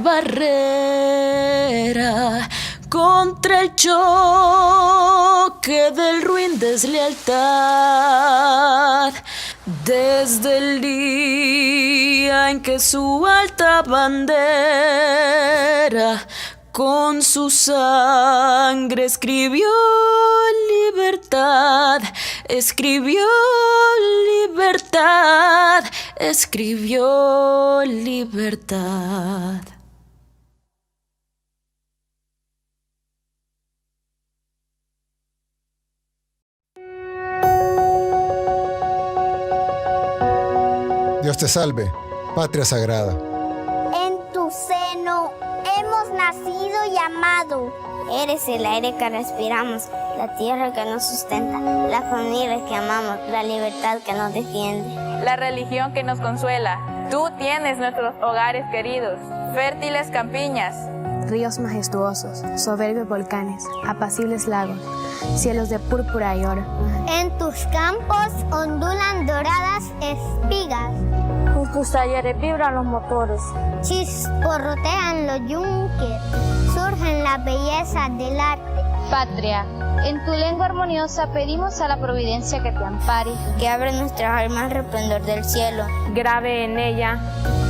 barrera contra el choque del ruin deslealtad. Desde el día en que su alta bandera con su sangre escribió libertad, escribió libertad, escribió libertad. Dios te salve, patria sagrada. En tu seno hemos nacido y amado. Eres el aire que respiramos, la tierra que nos sustenta, la familia que amamos, la libertad que nos defiende, la religión que nos consuela. Tú tienes nuestros hogares queridos, fértiles campiñas, ríos majestuosos, soberbios volcanes, apacibles lagos, cielos de púrpura y oro. En tus campos ondulan doradas espigas. En tus talleres vibran los motores. Chisporrotean los yunques. Surgen las bellezas del arte. Patria, en tu lengua armoniosa pedimos a la providencia que te ampare. Que abre nuestras almas al resplandor del cielo. Grabe en ella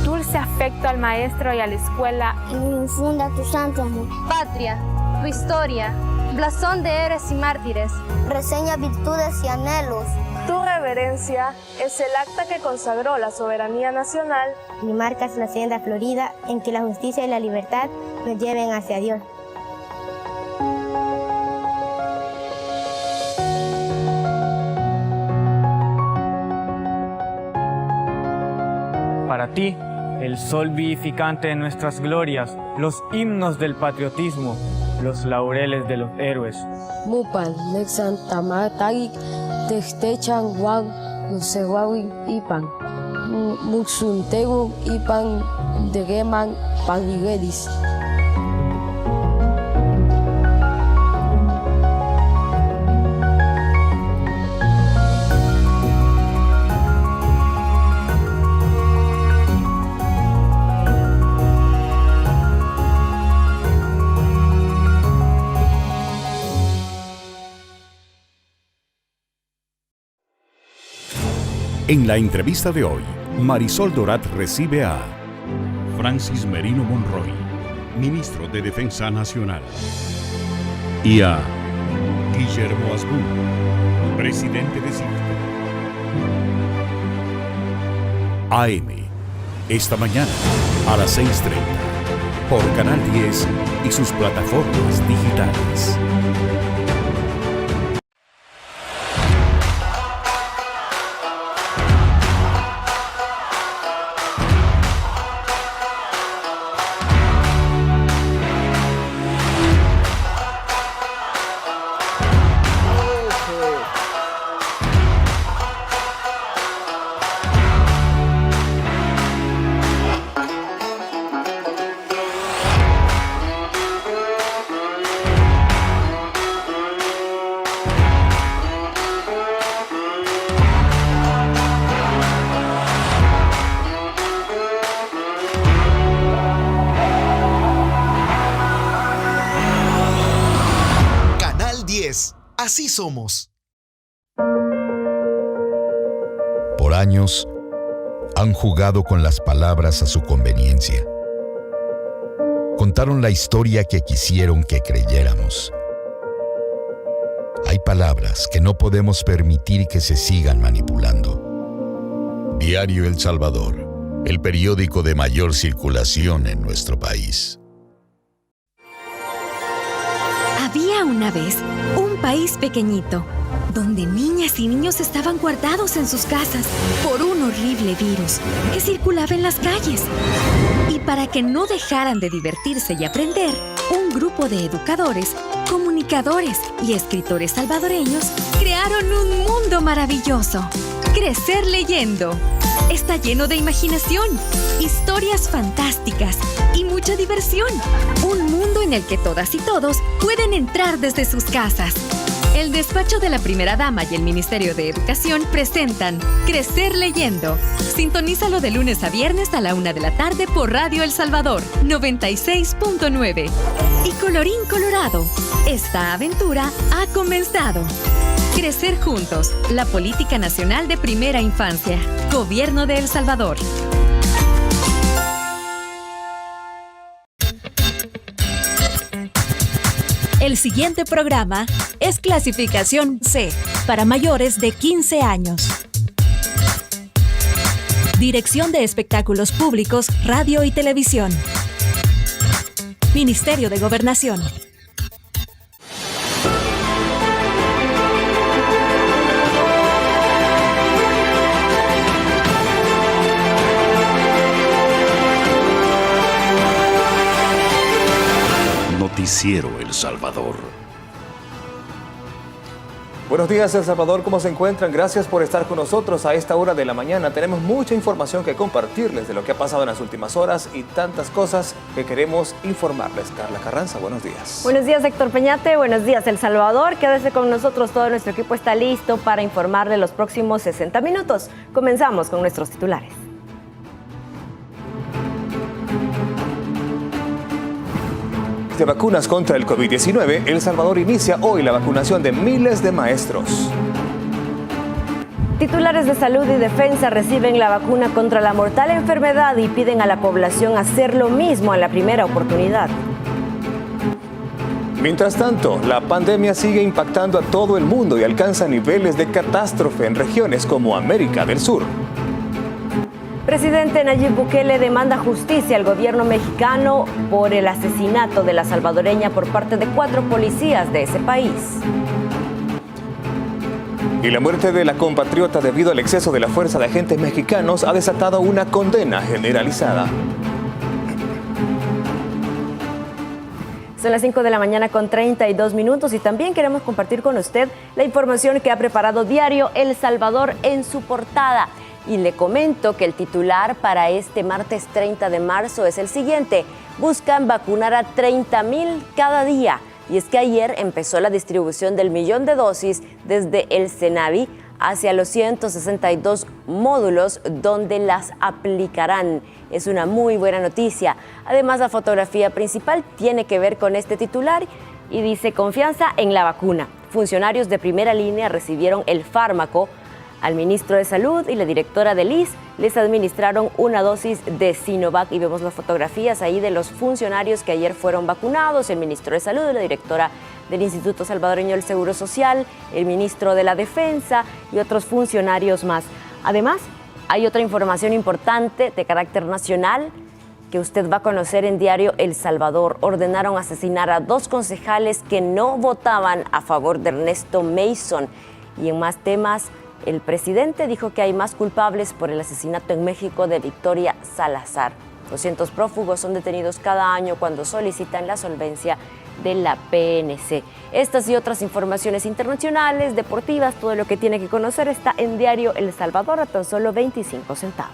dulce afecto al maestro y a la escuela. Y infunda tu santo amor. Patria, tu historia, blasón de héroes y mártires. Reseña virtudes y anhelos. Tu reverencia es el acta que consagró la soberanía nacional. Y marcas la senda florida en que la justicia y la libertad nos lleven hacia Dios. Para ti, el sol vivificante de nuestras glorias, los himnos del patriotismo, los laureles de los héroes. Mupan, Nexan, Tamatagik, Techtechan, Juan, Nusehuawin, Ipan, Muxuntegu, Ipan, Degeman, Paniguedis. En la entrevista de hoy, Marisol Dorat recibe a Francis Merino Monroy, ministro de Defensa Nacional, y a Guillermo Asbun, presidente de CIFCO. AM, esta mañana a las 6:30, por Canal 10 y sus plataformas digitales. Así somos. Por años, han jugado con las palabras a su conveniencia. Contaron la historia que quisieron que creyéramos. Hay palabras que no podemos permitir que se sigan manipulando. Diario El Salvador, el periódico de mayor circulación en nuestro país. Había una vez un país pequeñito, donde niñas y niños estaban guardados en sus casas por un horrible virus que circulaba en las calles. Y para que no dejaran de divertirse y aprender, un grupo de educadores, comunicadores y escritores salvadoreños crearon un mundo maravilloso. Crecer leyendo. Está lleno de imaginación, historias fantásticas y mucha diversión. Un mundo en el que todas y todos pueden entrar desde sus casas. El despacho de la Primera Dama y el Ministerio de Educación presentan Crecer Leyendo. Sintonízalo de lunes a viernes a la 1 de la tarde por Radio El Salvador 96.9. Y colorín colorado, esta aventura ha comenzado. Crecer juntos, la Política Nacional de Primera Infancia. Gobierno de El Salvador. El siguiente programa es clasificación C, para mayores de 15 años. Dirección de Espectáculos Públicos, Radio y Televisión. Ministerio de Gobernación. Noticiero El Salvador. Buenos días, El Salvador, ¿cómo se encuentran? Gracias por estar con nosotros a esta hora de la mañana. Tenemos mucha información que compartirles de lo que ha pasado en las últimas horas y tantas cosas que queremos informarles. Carla Carranza, buenos días. Buenos días, Héctor Peñate. Buenos días, El Salvador. Quédese con nosotros, todo nuestro equipo está listo para informarle los próximos 60 minutos. Comenzamos con nuestros titulares. De vacunas contra el COVID-19, El Salvador inicia hoy la vacunación de miles de maestros. Titulares de Salud y Defensa reciben la vacuna contra la mortal enfermedad y piden a la población hacer lo mismo a la primera oportunidad. Mientras tanto, la pandemia sigue impactando a todo el mundo y alcanza niveles de catástrofe en regiones como América del Sur. Presidente Nayib Bukele demanda justicia al gobierno mexicano por el asesinato de la salvadoreña por parte de 4 policías de ese país. Y la muerte de la compatriota debido al exceso de la fuerza de agentes mexicanos ha desatado una condena generalizada. Son las 5 de la mañana con 32 minutos y también queremos compartir con usted la información que ha preparado Diario El Salvador en su portada. Y le comento que el titular para este martes 30 de marzo es el siguiente: buscan vacunar a 30,000 cada día. Y es que ayer empezó la distribución del 1,000,000 de dosis desde el CENAVI hacia los 162 módulos donde las aplicarán. Es una muy buena noticia. Además, la fotografía principal tiene que ver con este titular y dice: confianza en la vacuna. Funcionarios de primera línea recibieron el fármaco. Al ministro de Salud y la directora del ISSSTE les administraron una dosis de Sinovac y vemos las fotografías ahí de los funcionarios que ayer fueron vacunados: el ministro de Salud, la directora del Instituto Salvadoreño del Seguro Social, el ministro de la Defensa y otros funcionarios más. Además, hay otra información importante de carácter nacional que usted va a conocer en Diario El Salvador. Ordenaron asesinar a 2 concejales que no votaban a favor de Ernesto Mason. Y en más temas, el presidente dijo que hay más culpables por el asesinato en México de Victoria Salazar. 200 prófugos son detenidos cada año cuando solicitan la solvencia de la PNC. Estas y otras informaciones internacionales, deportivas, todo lo que tiene que conocer está en Diario El Salvador a tan solo 25 centavos.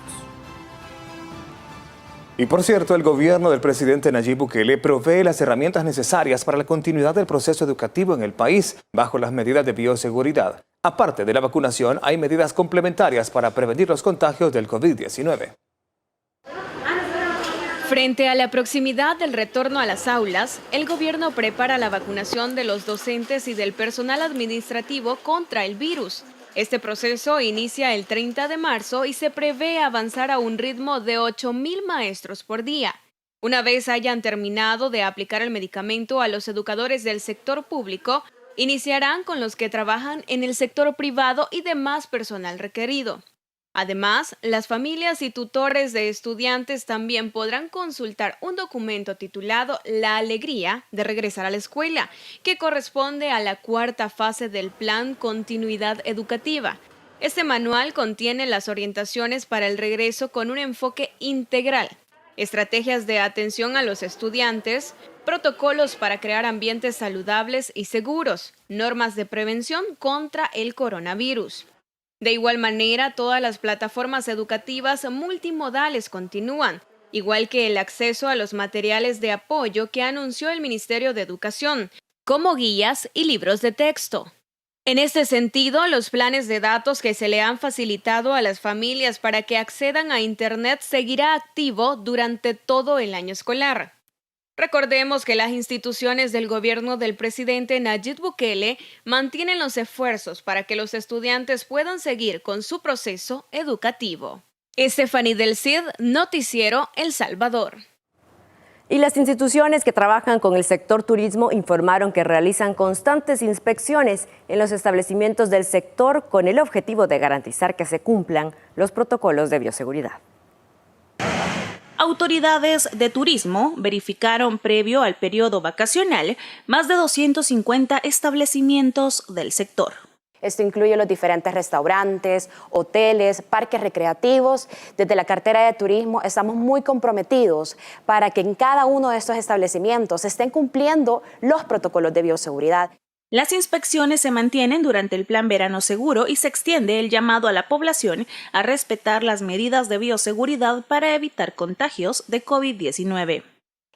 Y por cierto, el gobierno del presidente Nayib Bukele provee las herramientas necesarias para la continuidad del proceso educativo en el país bajo las medidas de bioseguridad. Aparte de la vacunación, hay medidas complementarias para prevenir los contagios del COVID-19. Frente a la proximidad del retorno a las aulas, el gobierno prepara la vacunación de los docentes y del personal administrativo contra el virus. Este proceso inicia el 30 de marzo y se prevé avanzar a un ritmo de 8,000 maestros por día. Una vez hayan terminado de aplicar el medicamento a los educadores del sector público, iniciarán con los que trabajan en el sector privado y demás personal requerido. Además, las familias y tutores de estudiantes también podrán consultar un documento titulado La Alegría de Regresar a la Escuela, que corresponde a la 4ª fase del Plan Continuidad Educativa. Este manual contiene las orientaciones para el regreso con un enfoque integral, estrategias de atención a los estudiantes, protocolos para crear ambientes saludables y seguros, normas de prevención contra el coronavirus. De igual manera, todas las plataformas educativas multimodales continúan, igual que el acceso a los materiales de apoyo que anunció el Ministerio de Educación, como guías y libros de texto. En este sentido, los planes de datos que se le han facilitado a las familias para que accedan a Internet seguirá activo durante todo el año escolar. Recordemos que las instituciones del gobierno del presidente Nayib Bukele mantienen los esfuerzos para que los estudiantes puedan seguir con su proceso educativo. Stephanie del Cid, Noticiero El Salvador. Y las instituciones que trabajan con el sector turismo informaron que realizan constantes inspecciones en los establecimientos del sector con el objetivo de garantizar que se cumplan los protocolos de bioseguridad. Autoridades de turismo verificaron previo al periodo vacacional más de 250 establecimientos del sector. Esto incluye los diferentes restaurantes, hoteles, parques recreativos. Desde la cartera de turismo estamos muy comprometidos para que en cada uno de estos establecimientos se estén cumpliendo los protocolos de bioseguridad. Las inspecciones se mantienen durante el Plan Verano Seguro y se extiende el llamado a la población a respetar las medidas de bioseguridad para evitar contagios de COVID-19.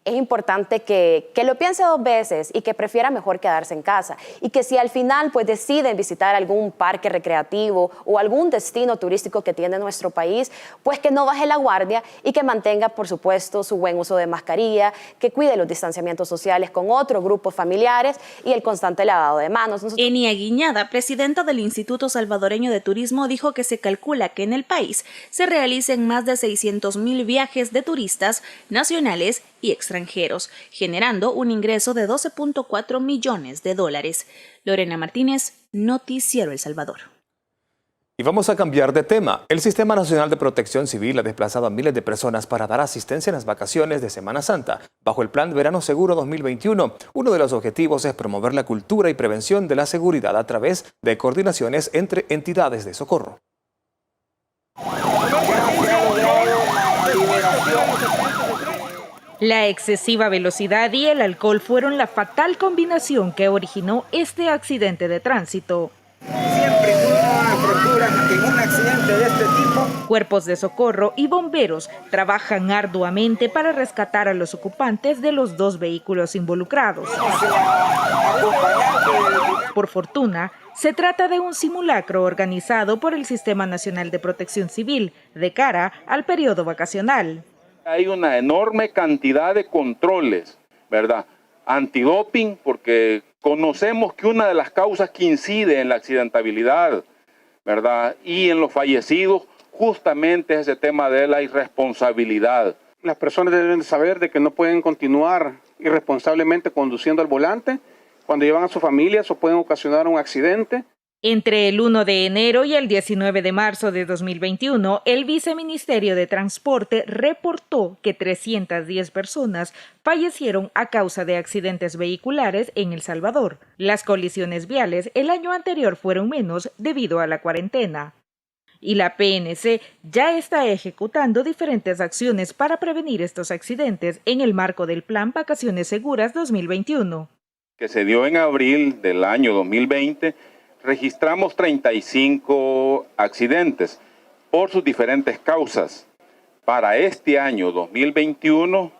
Es importante que lo piense dos veces y que prefiera mejor quedarse en casa. Y que si al final pues deciden visitar algún parque recreativo o algún destino turístico que tiene nuestro país, pues que no baje la guardia y que mantenga, por supuesto, su buen uso de mascarilla, que cuide los distanciamientos sociales con otros grupos familiares y el constante lavado de manos. Enia Guiñada, presidenta del Instituto Salvadoreño de Turismo, dijo que se calcula que en el país se realicen más de 600,000 viajes de turistas nacionales y extranjeros, generando un ingreso de $12.4 millones. Lorena Martínez, Noticiero El Salvador. Y vamos a cambiar de tema. El Sistema Nacional de Protección Civil ha desplazado a miles de personas para dar asistencia en las vacaciones de Semana Santa, bajo el Plan Verano Seguro 2021. Uno de los objetivos es promover la cultura y prevención de la seguridad a través de coordinaciones entre entidades de socorro. La excesiva velocidad y el alcohol fueron la fatal combinación que originó este accidente de tránsito. Siempre uno procura que en un accidente de este tipo, cuerpos de socorro y bomberos trabajan arduamente para rescatar a los ocupantes de los dos vehículos involucrados. Por fortuna, se trata de un simulacro organizado por el Sistema Nacional de Protección Civil de cara al periodo vacacional. Hay una enorme cantidad de controles, ¿verdad? Antidoping, porque conocemos que una de las causas que incide en la accidentabilidad, ¿verdad? Y en los fallecidos, justamente es ese tema de la irresponsabilidad. Las personas deben saber de que no pueden continuar irresponsablemente conduciendo al volante cuando llevan a sus familias o pueden ocasionar un accidente. Entre el 1 de enero y el 19 de marzo de 2021, el Viceministerio de Transporte reportó que 310 personas fallecieron a causa de accidentes vehiculares en El Salvador. Las colisiones viales el año anterior fueron menos debido a la cuarentena. Y la PNC ya está ejecutando diferentes acciones para prevenir estos accidentes en el marco del Plan Vacaciones Seguras 2021. Que se dio en abril del año 2020, registramos 35 accidentes por sus diferentes causas. Para este año 2021,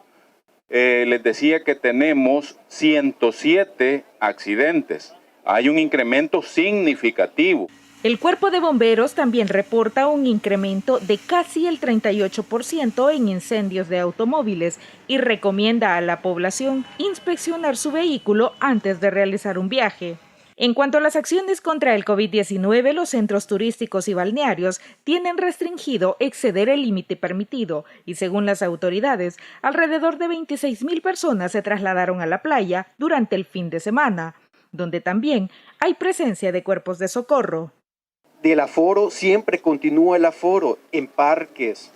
les decía que tenemos 107 accidentes. Hay un incremento significativo. El Cuerpo de Bomberos también reporta un incremento de casi el 38% en incendios de automóviles y recomienda a la población inspeccionar su vehículo antes de realizar un viaje. En cuanto a las acciones contra el COVID-19, los centros turísticos y balnearios tienen restringido exceder el límite permitido y, según las autoridades, alrededor de 26,000 personas se trasladaron a la playa durante el fin de semana, donde también hay presencia de cuerpos de socorro. Del aforo siempre continúa el aforo en parques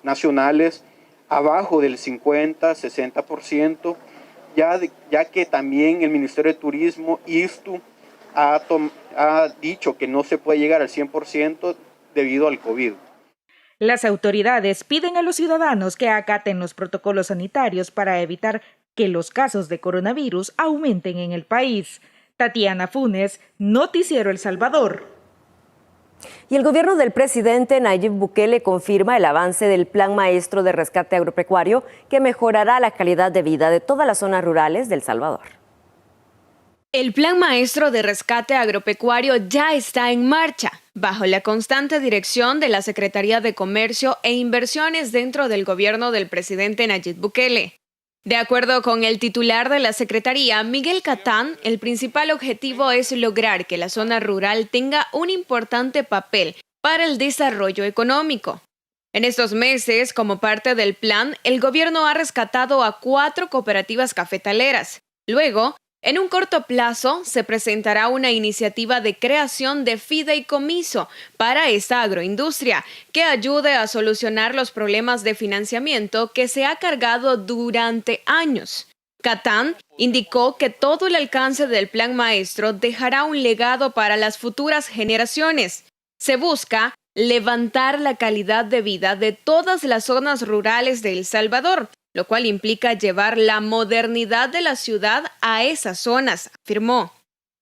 nacionales abajo del 50-60%. Ya que también el Ministerio de Turismo, ISTU, ha dicho que no se puede llegar al 100% debido al COVID. Las autoridades piden a los ciudadanos que acaten los protocolos sanitarios para evitar que los casos de coronavirus aumenten en el país. Tatiana Funes, Noticiero El Salvador. Y el gobierno del presidente Nayib Bukele confirma el avance del Plan Maestro de Rescate Agropecuario que mejorará la calidad de vida de todas las zonas rurales de El Salvador. El Plan Maestro de Rescate Agropecuario ya está en marcha, bajo la constante dirección de la Secretaría de Comercio e Inversiones dentro del gobierno del presidente Nayib Bukele. De acuerdo con el titular de la Secretaría, Miguel Catán, el principal objetivo es lograr que la zona rural tenga un importante papel para el desarrollo económico. En estos meses, como parte del plan, el gobierno ha rescatado a 4 cooperativas cafetaleras. Luego, en un corto plazo, se presentará una iniciativa de creación de fideicomiso para esta agroindustria que ayude a solucionar los problemas de financiamiento que se ha cargado durante años. Catán indicó que todo el alcance del Plan Maestro dejará un legado para las futuras generaciones. Se busca levantar la calidad de vida de todas las zonas rurales de El Salvador, lo cual implica llevar la modernidad de la ciudad a esas zonas, afirmó.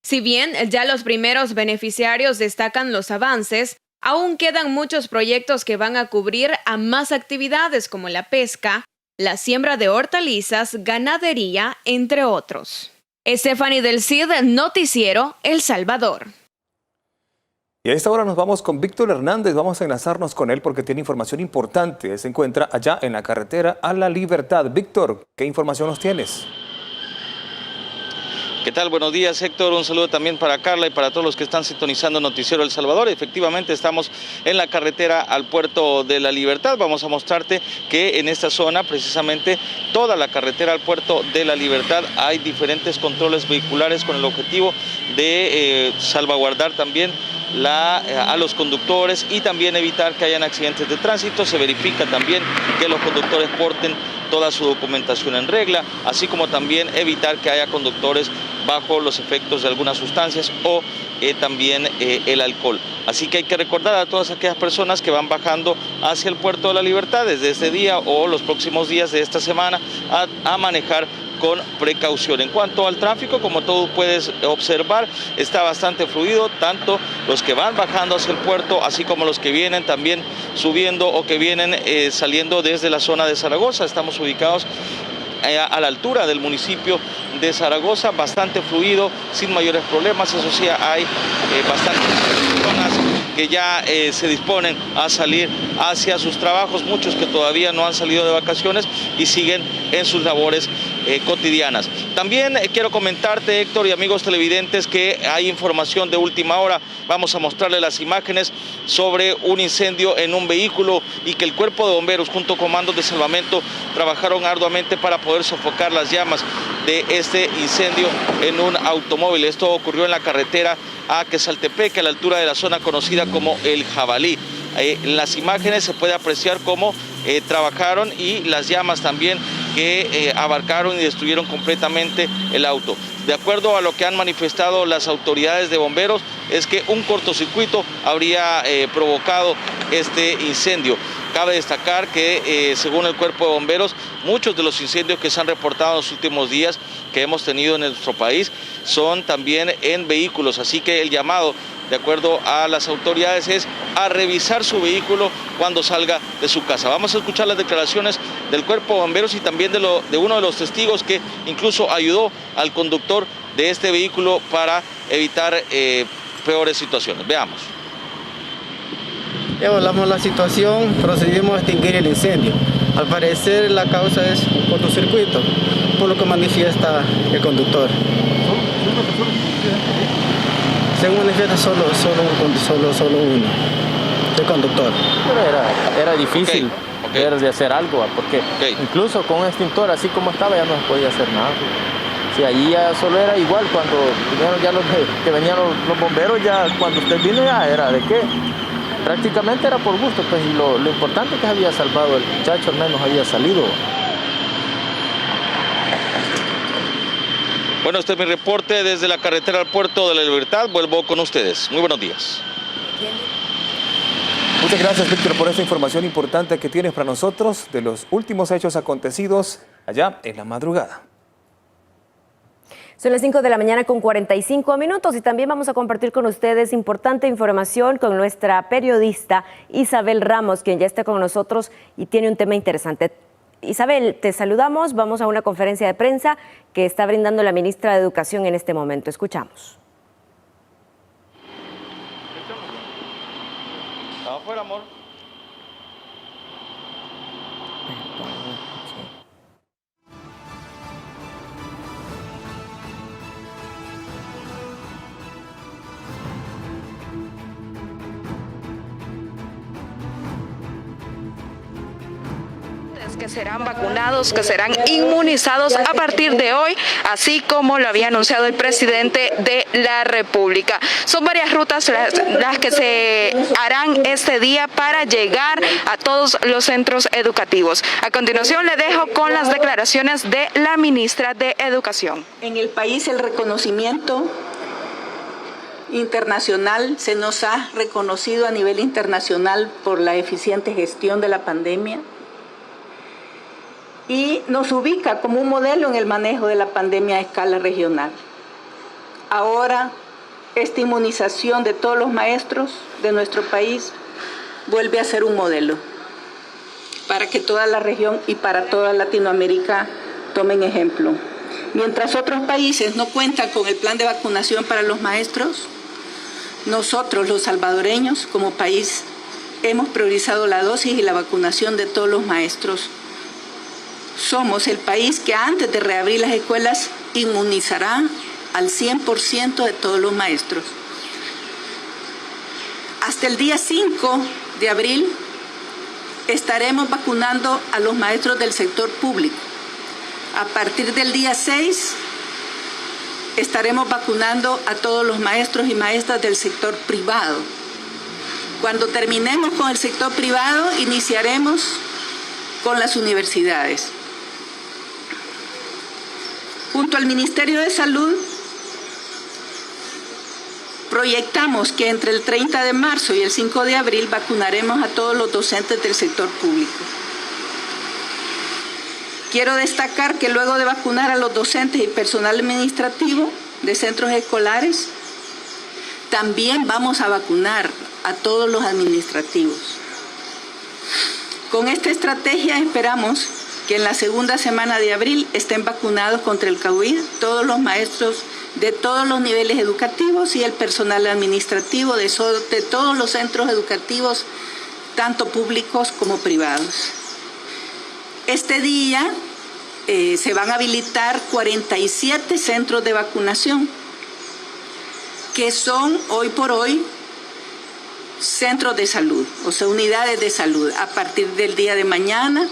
Si bien ya los primeros beneficiarios destacan los avances, aún quedan muchos proyectos que van a cubrir a más actividades como la pesca, la siembra de hortalizas, ganadería, entre otros. Stephanie del Cid, Noticiero El Salvador. Y a esta hora nos vamos con Víctor Hernández, vamos a enlazarnos con él porque tiene información importante. Se encuentra allá en la carretera a La Libertad. Víctor, ¿qué información nos tienes? ¿Qué tal? Buenos días, Héctor. Un saludo también para Carla y para todos los que están sintonizando Noticiero El Salvador. Efectivamente, estamos en la carretera al Puerto de La Libertad. Vamos a mostrarte que en esta zona, precisamente toda la carretera al Puerto de La Libertad, hay diferentes controles vehiculares con el objetivo de salvaguardar también a los conductores y también evitar que hayan accidentes de tránsito. Se verifica también que los conductores porten toda su documentación en regla, así como también evitar que haya conductores bajo los efectos de algunas sustancias o también el alcohol. Así que hay que recordar a todas aquellas personas que van bajando hacia el Puerto de La Libertad desde este día o los próximos días de esta semana a manejar con precaución. En cuanto al tráfico, como tú puedes observar, está bastante fluido, tanto los que van bajando hacia el puerto, así como los que vienen también subiendo o que vienen saliendo desde la zona de Zaragoza. Estamos ubicados a la altura del municipio de Zaragoza, bastante fluido, sin mayores problemas. Eso sí, hay bastantes personas que ya se disponen a salir hacia sus trabajos, muchos que todavía no han salido de vacaciones y siguen en sus labores cotidianas. También quiero comentarte, Héctor y amigos televidentes, que hay información de última hora. Vamos a mostrarles las imágenes sobre un incendio en un vehículo y que el Cuerpo de Bomberos junto con comandos de salvamento trabajaron arduamente para poder sofocar las llamas de este incendio en un automóvil. Esto ocurrió en la carretera a Quesaltepeque, a la altura de la zona conocida como El Jabalí. En las imágenes se puede apreciar cómo trabajaron y las llamas también que abarcaron y destruyeron completamente el auto. De acuerdo a lo que han manifestado las autoridades de bomberos, es que un cortocircuito habría provocado este incendio. Cabe destacar que, según el Cuerpo de Bomberos, muchos de los incendios que se han reportado en los últimos días que hemos tenido en nuestro país son también en vehículos. Así que el llamado, de acuerdo a las autoridades, es a revisar su vehículo cuando salga de su casa. Vamos a escuchar las declaraciones del Cuerpo de Bomberos y también de uno de los testigos que incluso ayudó al conductor de este vehículo para evitar peores situaciones. Veamos. Evaluamos la situación, procedimos a extinguir el incendio. Al parecer la causa es un cortocircuito, por lo que manifiesta el conductor. Según manifiesta solo uno, el conductor. Pero era difícil ver de hacer algo, porque incluso con un extintor así como estaba ya no se podía hacer nada. Sí, allí ya solo era igual cuando vinieron ya que venían los bomberos, ya cuando usted vino ya era de qué. Prácticamente era por gusto, pues, y lo importante es que había salvado el muchacho, al menos había salido. Bueno, este es mi reporte desde la carretera al Puerto de La Libertad. Vuelvo con ustedes. Muy buenos días. Muchas gracias, Víctor, por esta información importante que tienes para nosotros de los últimos hechos acontecidos allá en la madrugada. Son las 5 de la mañana con 45 minutos y también vamos a compartir con ustedes importante información con nuestra periodista Isabel Ramos, quien ya está con nosotros y tiene un tema interesante. Isabel, te saludamos. Vamos a una conferencia de prensa que está brindando la ministra de Educación en este momento. Escuchamos. Afuera, amor. Que serán vacunados, que serán inmunizados a partir de hoy, así como lo había anunciado el presidente de la República. Son varias rutas las que se harán este día para llegar a todos los centros educativos. A continuación le dejo con las declaraciones de la ministra de Educación. En el país el reconocimiento internacional se nos ha reconocido a nivel internacional por la eficiente gestión de la pandemia y nos ubica como un modelo en el manejo de la pandemia a escala regional. Ahora, esta inmunización de todos los maestros de nuestro país vuelve a ser un modelo para que toda la región y para toda Latinoamérica tomen ejemplo. Mientras otros países no cuentan con el plan de vacunación para los maestros, nosotros, los salvadoreños, como país, hemos priorizado la dosis y la vacunación de todos los maestros. Somos el país que antes de reabrir las escuelas inmunizará al 100% de todos los maestros. Hasta el día 5 de abril estaremos vacunando a los maestros del sector público. A partir del día 6 estaremos vacunando a todos los maestros y maestras del sector privado. Cuando terminemos con el sector privado, iniciaremos con las universidades. Junto al Ministerio de Salud, proyectamos que entre el 30 de marzo y el 5 de abril vacunaremos a todos los docentes del sector público. Quiero destacar que luego de vacunar a los docentes y personal administrativo de centros escolares, también vamos a vacunar a todos los administrativos. Con esta estrategia esperamos que en la segunda semana de abril estén vacunados contra el COVID todos los maestros de todos los niveles educativos y el personal administrativo de todos los centros educativos, tanto públicos como privados. Este día se van a habilitar 47 centros de vacunación, que son hoy por hoy centros de salud, o sea, unidades de salud. A partir del día de mañana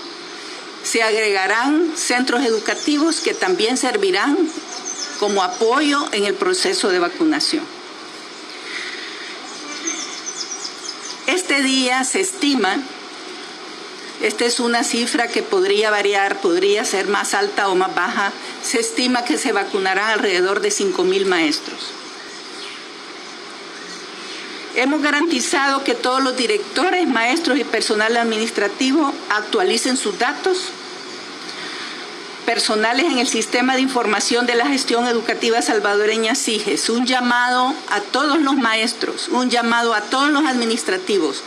se agregarán centros educativos que también servirán como apoyo en el proceso de vacunación. Este día se estima, esta es una cifra que podría variar, podría ser más alta o más baja, se estima que se vacunarán alrededor de 5,000 maestros. Hemos garantizado que todos los directores, maestros y personal administrativo actualicen sus datos personales en el Sistema de Información de la Gestión Educativa Salvadoreña SIGES. Un llamado a todos los maestros, un llamado a todos los administrativos,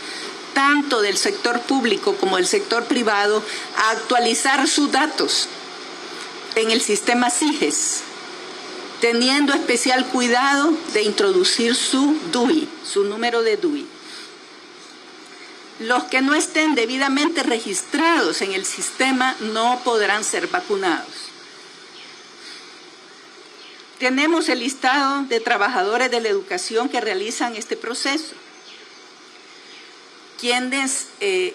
tanto del sector público como del sector privado, a actualizar sus datos en el sistema SIGES, teniendo especial cuidado de introducir su DUI, su número de DUI. Los que no estén debidamente registrados en el sistema no podrán ser vacunados. Tenemos el listado de trabajadores de la educación que realizan este proceso, quienes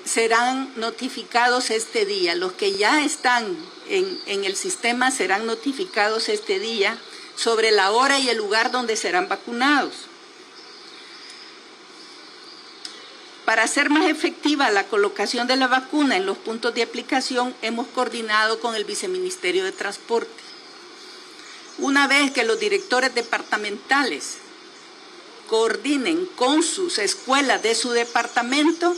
serán notificados este día. Los que ya están en el sistema serán notificados este día sobre la hora y el lugar donde serán vacunados. Para hacer más efectiva la colocación de la vacuna en los puntos de aplicación, hemos coordinado con el Viceministerio de Transporte. Una vez que los directores departamentales coordinen con sus escuelas de su departamento,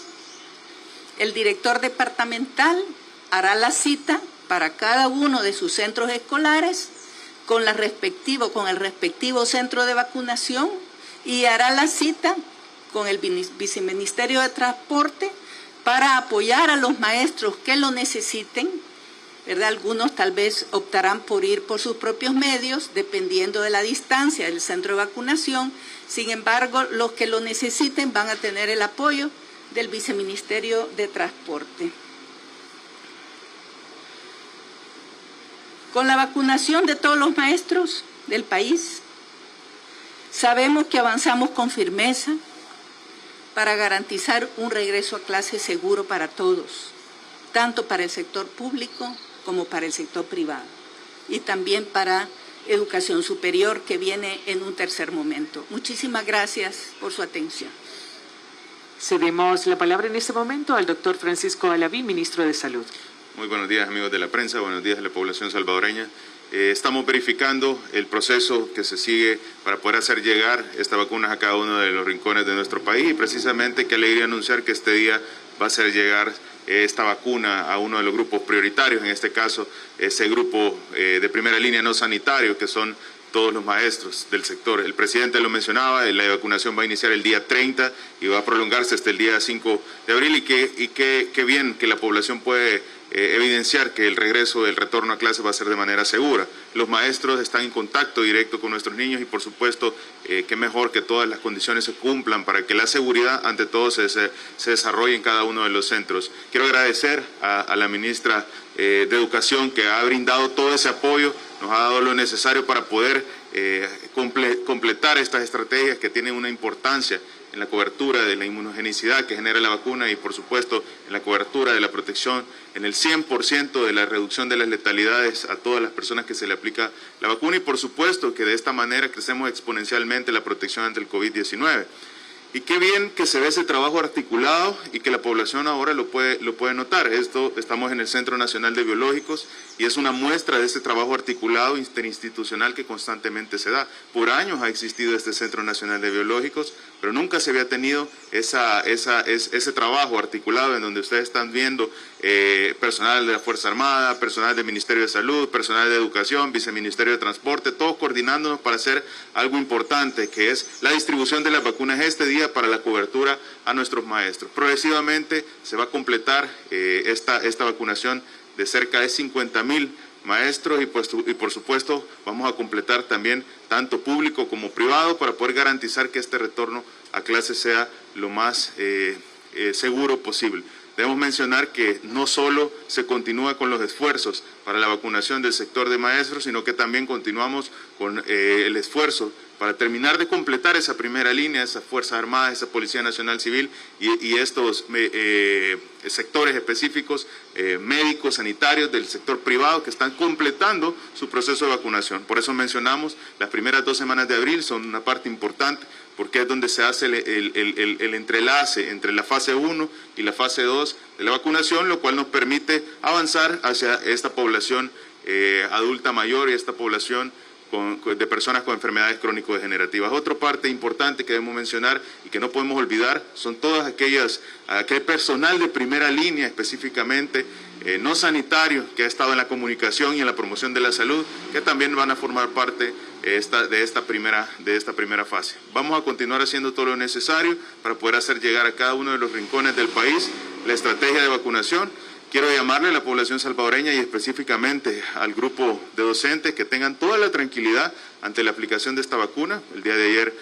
el director departamental hará la cita para cada uno de sus centros escolares con el respectivo centro de vacunación y hará la cita con el Viceministerio de Transporte para apoyar a los maestros que lo necesiten ¿verdad? Algunos tal vez optarán por ir por sus propios medios, dependiendo de la distancia del centro de vacunación. Sin embargo, los que lo necesiten van a tener el apoyo del Viceministerio de Transporte. Con la vacunación de todos los maestros del país, sabemos que avanzamos con firmeza para garantizar un regreso a clase seguro para todos, tanto para el sector público como para el sector privado, y también para educación superior, que viene en un tercer momento. Muchísimas gracias por su atención. Cedemos la palabra en este momento al doctor Francisco Alaví, ministro de Salud. Muy buenos días, amigos de la prensa, buenos días a la población salvadoreña. Estamos verificando el proceso que se sigue para poder hacer llegar estas vacunas a cada uno de los rincones de nuestro país, y precisamente qué alegría anunciar que este día va a hacer llegar esta vacuna a uno de los grupos prioritarios, en este caso ese grupo de primera línea no sanitario, que son todos los maestros del sector. El presidente lo mencionaba, la vacunación va a iniciar el día 30 y va a prolongarse hasta el día 5 de abril, y qué bien que la población puede evidenciar que el retorno a clase va a ser de manera segura. Los maestros están en contacto directo con nuestros niños y por supuesto qué mejor que todas las condiciones se cumplan para que la seguridad ante todo se desarrolle en cada uno de los centros. Quiero agradecer a la ministra de Educación, que ha brindado todo ese apoyo, nos ha dado lo necesario para poder completar estas estrategias que tienen una importancia en la cobertura de la inmunogenicidad que genera la vacuna y por supuesto en la cobertura de la protección, en el 100% de la reducción de las letalidades a todas las personas que se le aplica la vacuna, y por supuesto que de esta manera crecemos exponencialmente la protección ante el COVID-19. Y qué bien que se ve ese trabajo articulado y que la población ahora lo puede notar. Estamos en el Centro Nacional de Biológicos y es una muestra de ese trabajo articulado interinstitucional que constantemente se da. Por años ha existido este Centro Nacional de Biológicos, pero nunca se había tenido ese trabajo articulado en donde ustedes están viendo personal de la Fuerza Armada, personal del Ministerio de Salud, personal de Educación, Viceministerio de Transporte, todos coordinándonos para hacer algo importante, que es la distribución de las vacunas este día para la cobertura a nuestros maestros. Progresivamente se va a completar esta vacunación de cerca de 50,000 maestros y por supuesto vamos a completar también tanto público como privado para poder garantizar que este retorno a clase sea lo más seguro posible. Debemos mencionar que no solo se continúa con los esfuerzos para la vacunación del sector de maestros, sino que también continuamos con el esfuerzo para terminar de completar esa primera línea, esas Fuerzas Armadas, esa Policía Nacional Civil y estos sectores específicos, médicos, sanitarios del sector privado que están completando su proceso de vacunación. Por eso mencionamos las primeras 2 semanas de abril son una parte importante, porque es donde se hace el entrelace entre la fase 1 y la fase 2 de la vacunación, lo cual nos permite avanzar hacia esta población adulta mayor y esta población de personas con enfermedades crónico-degenerativas. Otra parte importante que debemos mencionar y que no podemos olvidar son todas aquel personal de primera línea, específicamente no sanitario, que ha estado en la comunicación y en la promoción de la salud, que también van a formar parte de esta primera fase. Vamos a continuar haciendo todo lo necesario para poder hacer llegar a cada uno de los rincones del país la estrategia de vacunación. Quiero llamarle a la población salvadoreña y específicamente al grupo de docentes que tengan toda la tranquilidad ante la aplicación de esta vacuna. El día de ayer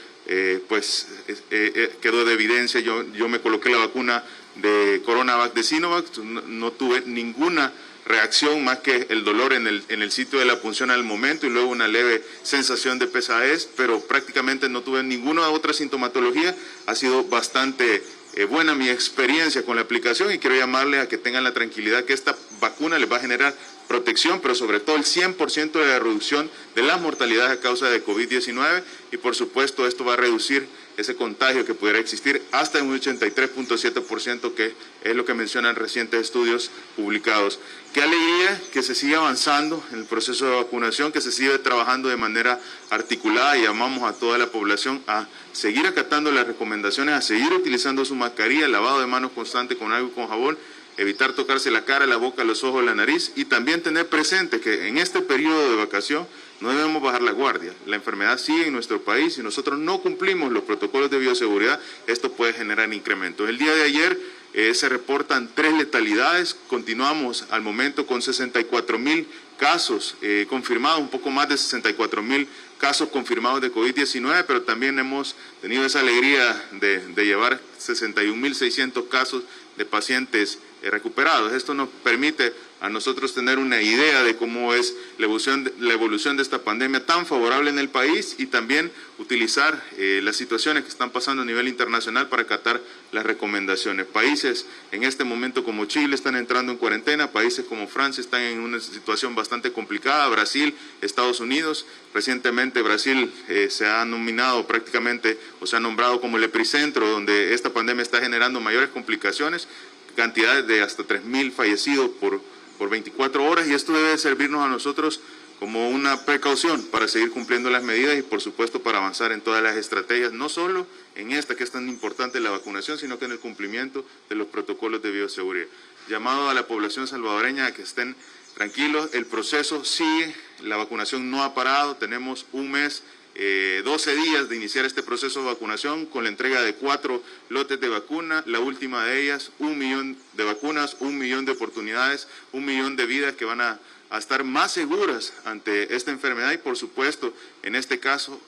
quedó de evidencia, yo me coloqué la vacuna de Coronavac de Sinovac, no tuve ninguna reacción más que el dolor en el sitio de la punción al momento y luego una leve sensación de pesadez, pero prácticamente no tuve ninguna otra sintomatología. Ha sido bastante buena mi experiencia con la aplicación y quiero llamarle a que tengan la tranquilidad que esta vacuna les va a generar protección, pero sobre todo el 100% de la reducción de las mortalidades a causa de COVID-19 y por supuesto esto va a reducir ese contagio que pudiera existir hasta un 83.7%, que es lo que mencionan recientes estudios publicados. Qué alegría que se siga avanzando en el proceso de vacunación, que se sigue trabajando de manera articulada y llamamos a toda la población a seguir acatando las recomendaciones, a seguir utilizando su mascarilla, lavado de manos constante con agua y con jabón, evitar tocarse la cara, la boca, los ojos, la nariz y también tener presente que en este periodo de vacación no debemos bajar la guardia. La enfermedad sigue en nuestro país y nosotros no cumplimos los protocolos de bioseguridad, esto puede generar incrementos. El día de ayer se reportan 3 letalidades, continuamos al momento con 64.000 casos confirmados, un poco más de 64.000 casos confirmados de COVID-19, pero también hemos tenido esa alegría de llevar 61.600 casos de pacientes recuperados. Esto nos permite a nosotros tener una idea de cómo es la evolución de esta pandemia tan favorable en el país y también utilizar las situaciones que están pasando a nivel internacional para acatar las recomendaciones. Países en este momento como Chile están entrando en cuarentena, países como Francia están en una situación bastante complicada, Brasil, Estados Unidos. Recientemente Brasil se ha nominado prácticamente o se ha nombrado como el epicentro donde esta pandemia está generando mayores complicaciones, cantidades de hasta 3.000 fallecidos por 24 horas, y esto debe servirnos a nosotros como una precaución para seguir cumpliendo las medidas y por supuesto para avanzar en todas las estrategias, no solo en esta que es tan importante, la vacunación, sino que en el cumplimiento de los protocolos de bioseguridad. Llamado a la población salvadoreña a que estén tranquilos, el proceso sigue, la vacunación no ha parado, tenemos un mes, 12 días de iniciar este proceso de vacunación con la entrega de 4 lotes de vacuna, la última de ellas, 1 millón de vacunas, 1 millón de oportunidades, 1 millón de vidas que van a estar más seguras ante esta enfermedad y por supuesto, en este caso,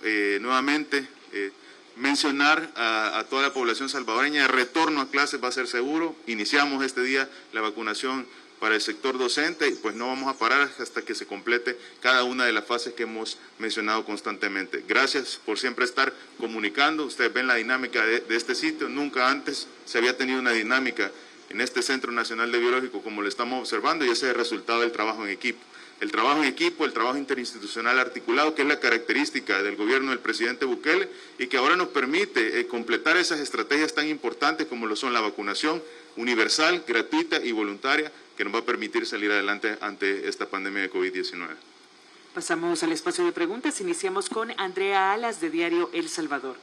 nuevamente, mencionar a toda la población salvadoreña, el retorno a clases va a ser seguro, iniciamos este día la vacunación para el sector docente y pues no vamos a parar hasta que se complete cada una de las fases que hemos mencionado constantemente. Gracias por siempre estar comunicando, ustedes ven la dinámica de este sitio, nunca antes se había tenido una dinámica en este Centro Nacional de Biológico como lo estamos observando y ese es el resultado del trabajo en equipo. El trabajo en equipo, el trabajo interinstitucional articulado, que es la característica del gobierno del presidente Bukele y que ahora nos permite completar esas estrategias tan importantes como lo son la vacunación universal, gratuita y voluntaria, que nos va a permitir salir adelante ante esta pandemia de COVID-19. Pasamos al espacio de preguntas. Iniciamos con Andrea Alas, de Diario El Salvador.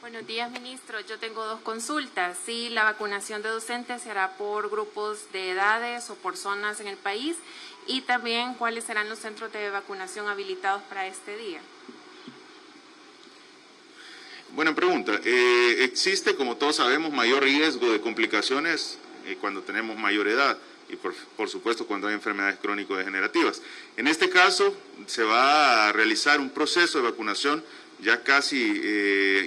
Buenos días, ministro. Yo tengo 2 consultas. Si la vacunación de docentes se hará por grupos de edades o por zonas en el país, y también cuáles serán los centros de vacunación habilitados para este día. Buena pregunta. Existe, como todos sabemos, mayor riesgo de complicaciones cuando tenemos mayor edad y por supuesto cuando hay enfermedades crónico-degenerativas. En este caso se va a realizar un proceso de vacunación ya casi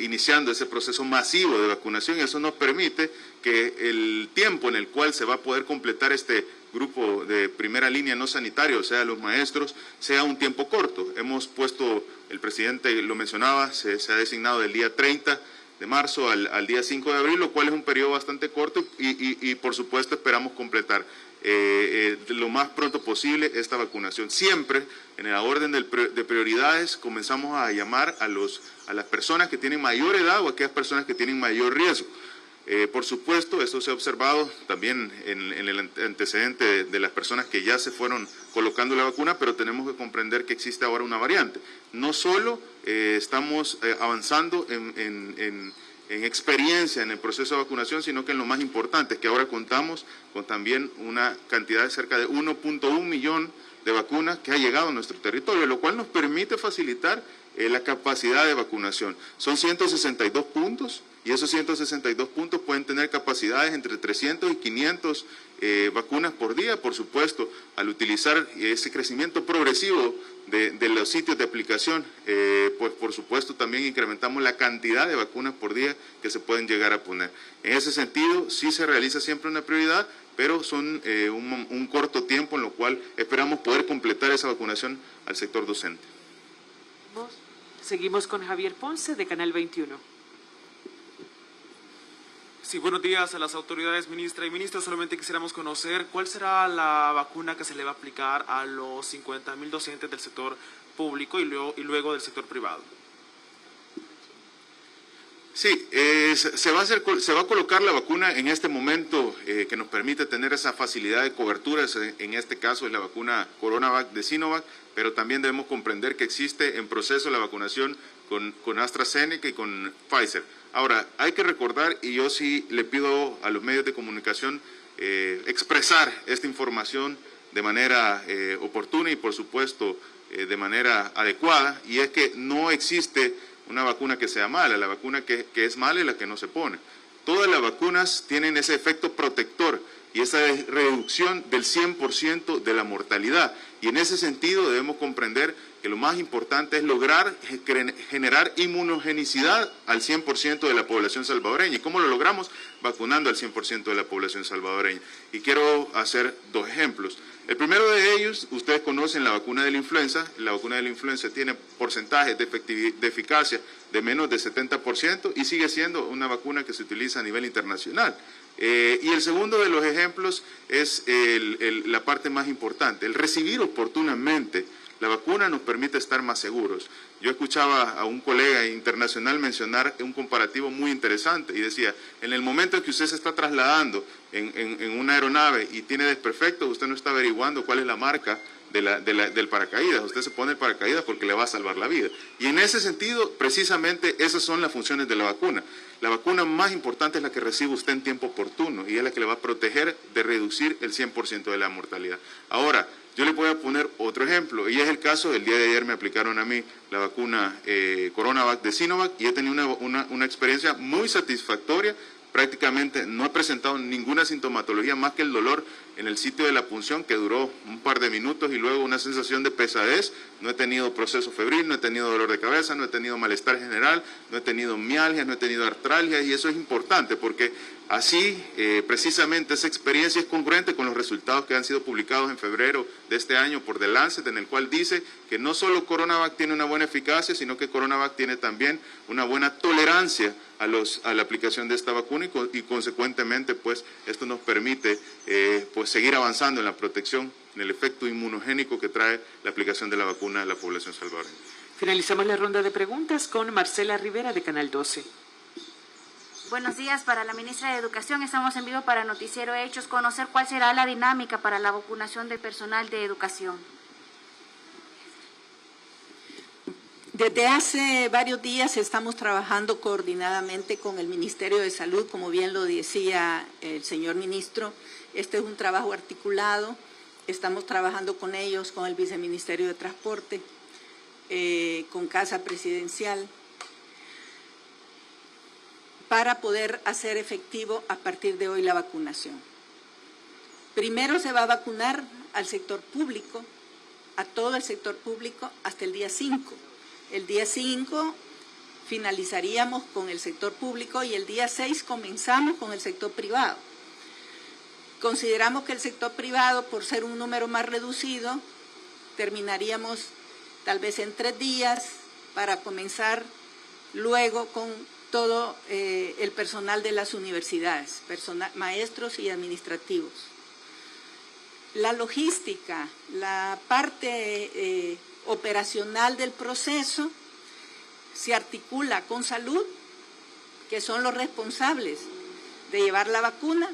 iniciando ese proceso masivo de vacunación y eso nos permite que el tiempo en el cual se va a poder completar este grupo de primera línea no sanitario, o sea, los maestros, sea un tiempo corto. Hemos puesto, el presidente lo mencionaba, se ha designado del día 30 de marzo al día 5 de abril, lo cual es un periodo bastante corto y por supuesto esperamos completar lo más pronto posible esta vacunación. Siempre en la orden de prioridades comenzamos a llamar a las personas que tienen mayor edad o a aquellas personas que tienen mayor riesgo. Por supuesto, esto se ha observado también en el antecedente de las personas que ya se fueron colocando la vacuna, pero tenemos que comprender que existe ahora una variante. No solo estamos avanzando en experiencia en el proceso de vacunación, sino que en lo más importante es que ahora contamos con también una cantidad de cerca de 1.1 millón de vacunas que ha llegado a nuestro territorio, lo cual nos permite facilitar la capacidad de vacunación. Son 162 puntos y esos 162 puntos pueden tener capacidades entre 300 y 500 vacunas por día. Por supuesto, al utilizar ese crecimiento progresivo de los sitios de aplicación, pues por supuesto también incrementamos la cantidad de vacunas por día que se pueden llegar a poner. En ese sentido, sí se realiza siempre una prioridad, pero son un corto tiempo en lo cual esperamos poder completar esa vacunación al sector docente. Seguimos con Javier Ponce, de Canal 21. Sí, buenos días a las autoridades, ministra y ministro. Solamente quisiéramos conocer cuál será la vacuna que se le va a aplicar a los 50.000 docentes del sector público y luego del sector privado. Sí, se va a colocar la vacuna en este momento que nos permite tener esa facilidad de cobertura, en este caso es la vacuna CoronaVac de Sinovac, pero también debemos comprender que existe en proceso la vacunación con AstraZeneca y con Pfizer. Ahora, hay que recordar, y yo sí le pido a los medios de comunicación expresar esta información de manera oportuna y por supuesto de manera adecuada, y es que no existe una vacuna que sea mala, la vacuna que es mala es la que no se pone. Todas las vacunas tienen ese efecto protector y esa reducción del 100% de la mortalidad. Y en ese sentido debemos comprender que lo más importante es lograr generar inmunogenicidad al 100% de la población salvadoreña. ¿Y cómo lo logramos? Vacunando al 100% de la población salvadoreña. Y quiero hacer 2 ejemplos. El primero de ellos, ustedes conocen la vacuna de la influenza. La vacuna de la influenza tiene porcentajes de eficacia de menos de 70% y sigue siendo una vacuna que se utiliza a nivel internacional. Y el segundo de los ejemplos es la parte más importante, el recibir oportunamente la vacuna nos permite estar más seguros. Yo escuchaba a un colega internacional mencionar un comparativo muy interesante y decía, en el momento en que usted se está trasladando en una aeronave y tiene desperfectos, usted no está averiguando cuál es la marca del paracaídas. Usted se pone el paracaídas porque le va a salvar la vida. Y en ese sentido, precisamente, esas son las funciones de la vacuna. La vacuna más importante es la que recibe usted en tiempo oportuno y es la que le va a proteger de reducir el 100% de la mortalidad. Ahora, yo le voy a poner otro ejemplo, y es el caso del día de ayer me aplicaron a mí la vacuna Coronavac de Sinovac y he tenido una experiencia muy satisfactoria. Prácticamente no he presentado ninguna sintomatología más que el dolor en el sitio de la punción que duró un par de minutos y luego una sensación de pesadez. No he tenido proceso febril, no he tenido dolor de cabeza, no he tenido malestar general, no he tenido mialgias, no he tenido artralgias y eso es importante porque así precisamente esa experiencia es congruente con los resultados que han sido publicados en febrero de este año por The Lancet, en el cual dice que no solo Coronavac tiene una buena eficacia, sino que Coronavac tiene también una buena tolerancia a la aplicación de esta vacuna y consecuentemente pues esto nos permite pues seguir avanzando en la protección, en el efecto inmunogénico que trae la aplicación de la vacuna a la población salvadoreña. Finalizamos la ronda de preguntas con Marcela Rivera de Canal 12. Buenos días para la ministra de Educación. Estamos en vivo para Noticiero Hechos. Conocer cuál será la dinámica para la vacunación del personal de educación. Desde hace varios días estamos trabajando coordinadamente con el Ministerio de Salud, como bien lo decía el señor ministro. Este es un trabajo articulado. Estamos trabajando con ellos, con el Viceministerio de Transporte, con Casa Presidencial, para poder hacer efectivo a partir de hoy la vacunación. Primero se va a vacunar al sector público, a todo el sector público, hasta el día 5. El día 5 finalizaríamos con el sector público y el día 6 comenzamos con el sector privado. Consideramos que el sector privado, por ser un número más reducido, terminaríamos tal vez en 3 días para comenzar luego con todo el personal de las universidades, maestros y administrativos. La logística, la parte operacional del proceso se articula con salud, que son los responsables de llevar la vacuna,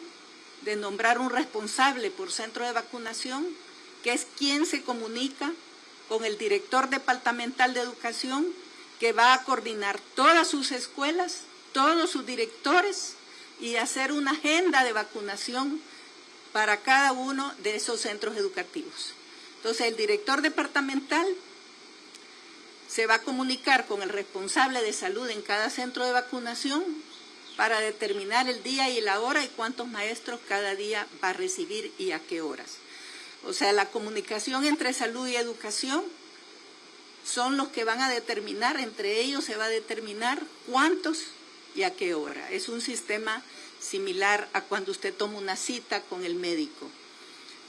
de nombrar un responsable por centro de vacunación, que es quien se comunica con el director departamental de educación, que va a coordinar todas sus escuelas, todos sus directores y hacer una agenda de vacunación para cada uno de esos centros educativos. Entonces, el director departamental se va a comunicar con el responsable de salud en cada centro de vacunación para determinar el día y la hora y cuántos maestros cada día va a recibir y a qué horas. O sea, la comunicación entre salud y educación son los que van a determinar, entre ellos se va a determinar cuántos y a qué hora. Es un sistema similar a cuando usted toma una cita con el médico.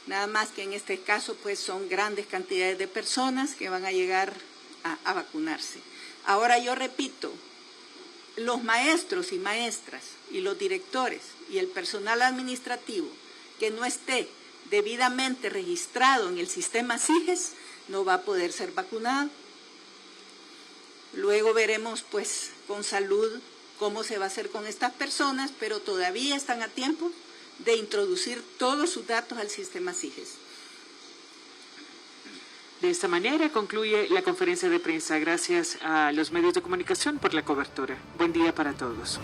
Nada más que en este caso pues son grandes cantidades de personas que van a llegar a vacunarse. Ahora yo repito, los maestros y maestras y los directores y el personal administrativo que no esté debidamente registrado en el sistema SIGES no va a poder ser vacunado. Luego veremos pues con salud cómo se va a hacer con estas personas, pero todavía están a tiempo de introducir todos sus datos al sistema SIGES. De esta manera concluye la conferencia de prensa. Gracias a los medios de comunicación por la cobertura. Buen día para todos.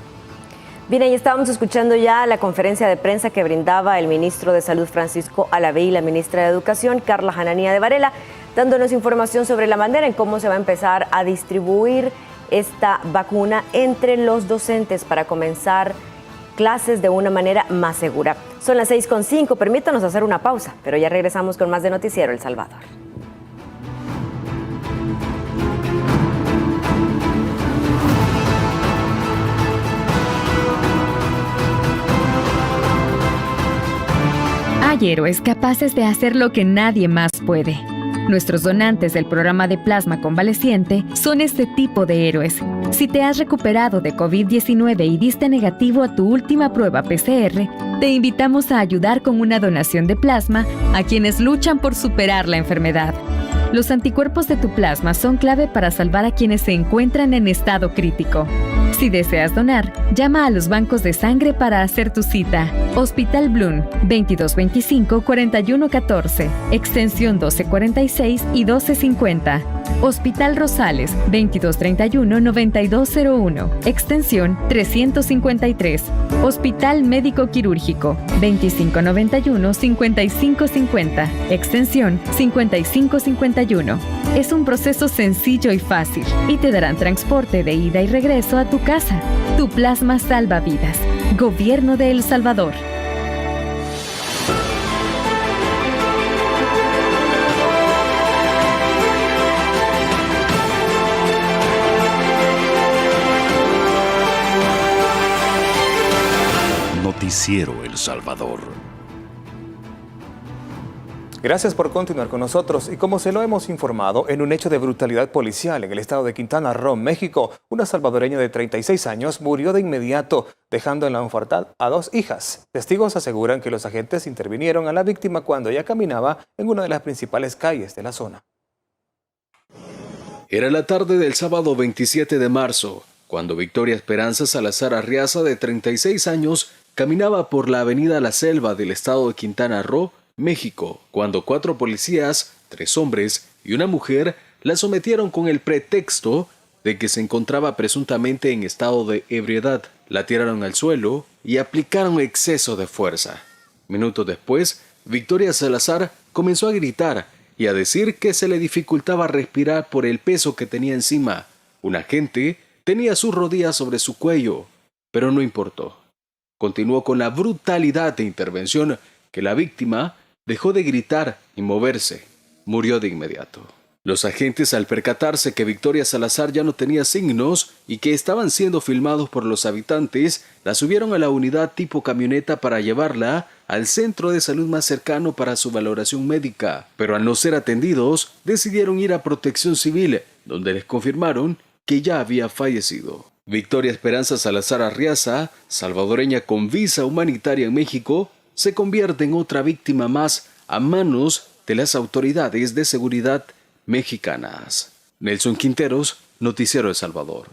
Bien, ahí estábamos escuchando ya la conferencia de prensa que brindaba el ministro de Salud Francisco Alaví y la ministra de Educación Carla Hananía de Varela, dándonos información sobre la manera en cómo se va a empezar a distribuir esta vacuna entre los docentes para comenzar clases de una manera más segura. Son las 6:05, permítanos hacer una pausa, pero ya regresamos con más de Noticiero El Salvador. Hay héroes capaces de hacer lo que nadie más puede. Nuestros donantes del programa de plasma convaleciente son este tipo de héroes. Si te has recuperado de COVID-19 y diste negativo a tu última prueba PCR, te invitamos a ayudar con una donación de plasma a quienes luchan por superar la enfermedad. Los anticuerpos de tu plasma son clave para salvar a quienes se encuentran en estado crítico. Si deseas donar, llama a los bancos de sangre para hacer tu cita. Hospital Bloom, 2225-4114, extensión 1246 y 1250. Hospital Rosales, 2231-9201, extensión 353. Hospital Médico Quirúrgico, 2591-5550, extensión 5551. Es un proceso sencillo y fácil y te darán transporte de ida y regreso a tu casa. Tu plasma salva vidas. Gobierno de El Salvador. Noticiero El Salvador. Gracias por continuar con nosotros y como se lo hemos informado, en un hecho de brutalidad policial en el estado de Quintana Roo, México, una salvadoreña de 36 años murió de inmediato, dejando en la orfandad a 2 hijas. Testigos aseguran que los agentes intervinieron a la víctima cuando ella caminaba en una de las principales calles de la zona. Era la tarde del sábado 27 de marzo, cuando Victoria Esperanza Salazar Arriaza, de 36 años, caminaba por la avenida La Selva del estado de Quintana Roo, México, cuando 4 policías, 3 hombres y una mujer la sometieron con el pretexto de que se encontraba presuntamente en estado de ebriedad. La tiraron al suelo y aplicaron exceso de fuerza. Minutos después, Victoria Salazar comenzó a gritar y a decir que se le dificultaba respirar por el peso que tenía encima. Un agente tenía sus rodillas sobre su cuello, pero no importó. Continuó con la brutalidad de intervención que la víctima dejó de gritar y moverse. Murió de inmediato. Los agentes, al percatarse que Victoria Salazar ya no tenía signos y que estaban siendo filmados por los habitantes, la subieron a la unidad tipo camioneta para llevarla al centro de salud más cercano para su valoración médica. Pero al no ser atendidos, decidieron ir a Protección Civil, donde les confirmaron que ya había fallecido. Victoria Esperanza Salazar Arriaza, salvadoreña con visa humanitaria en México, se convierte en otra víctima más a manos de las autoridades de seguridad mexicanas. Nelson Quinteros, Noticiero El Salvador.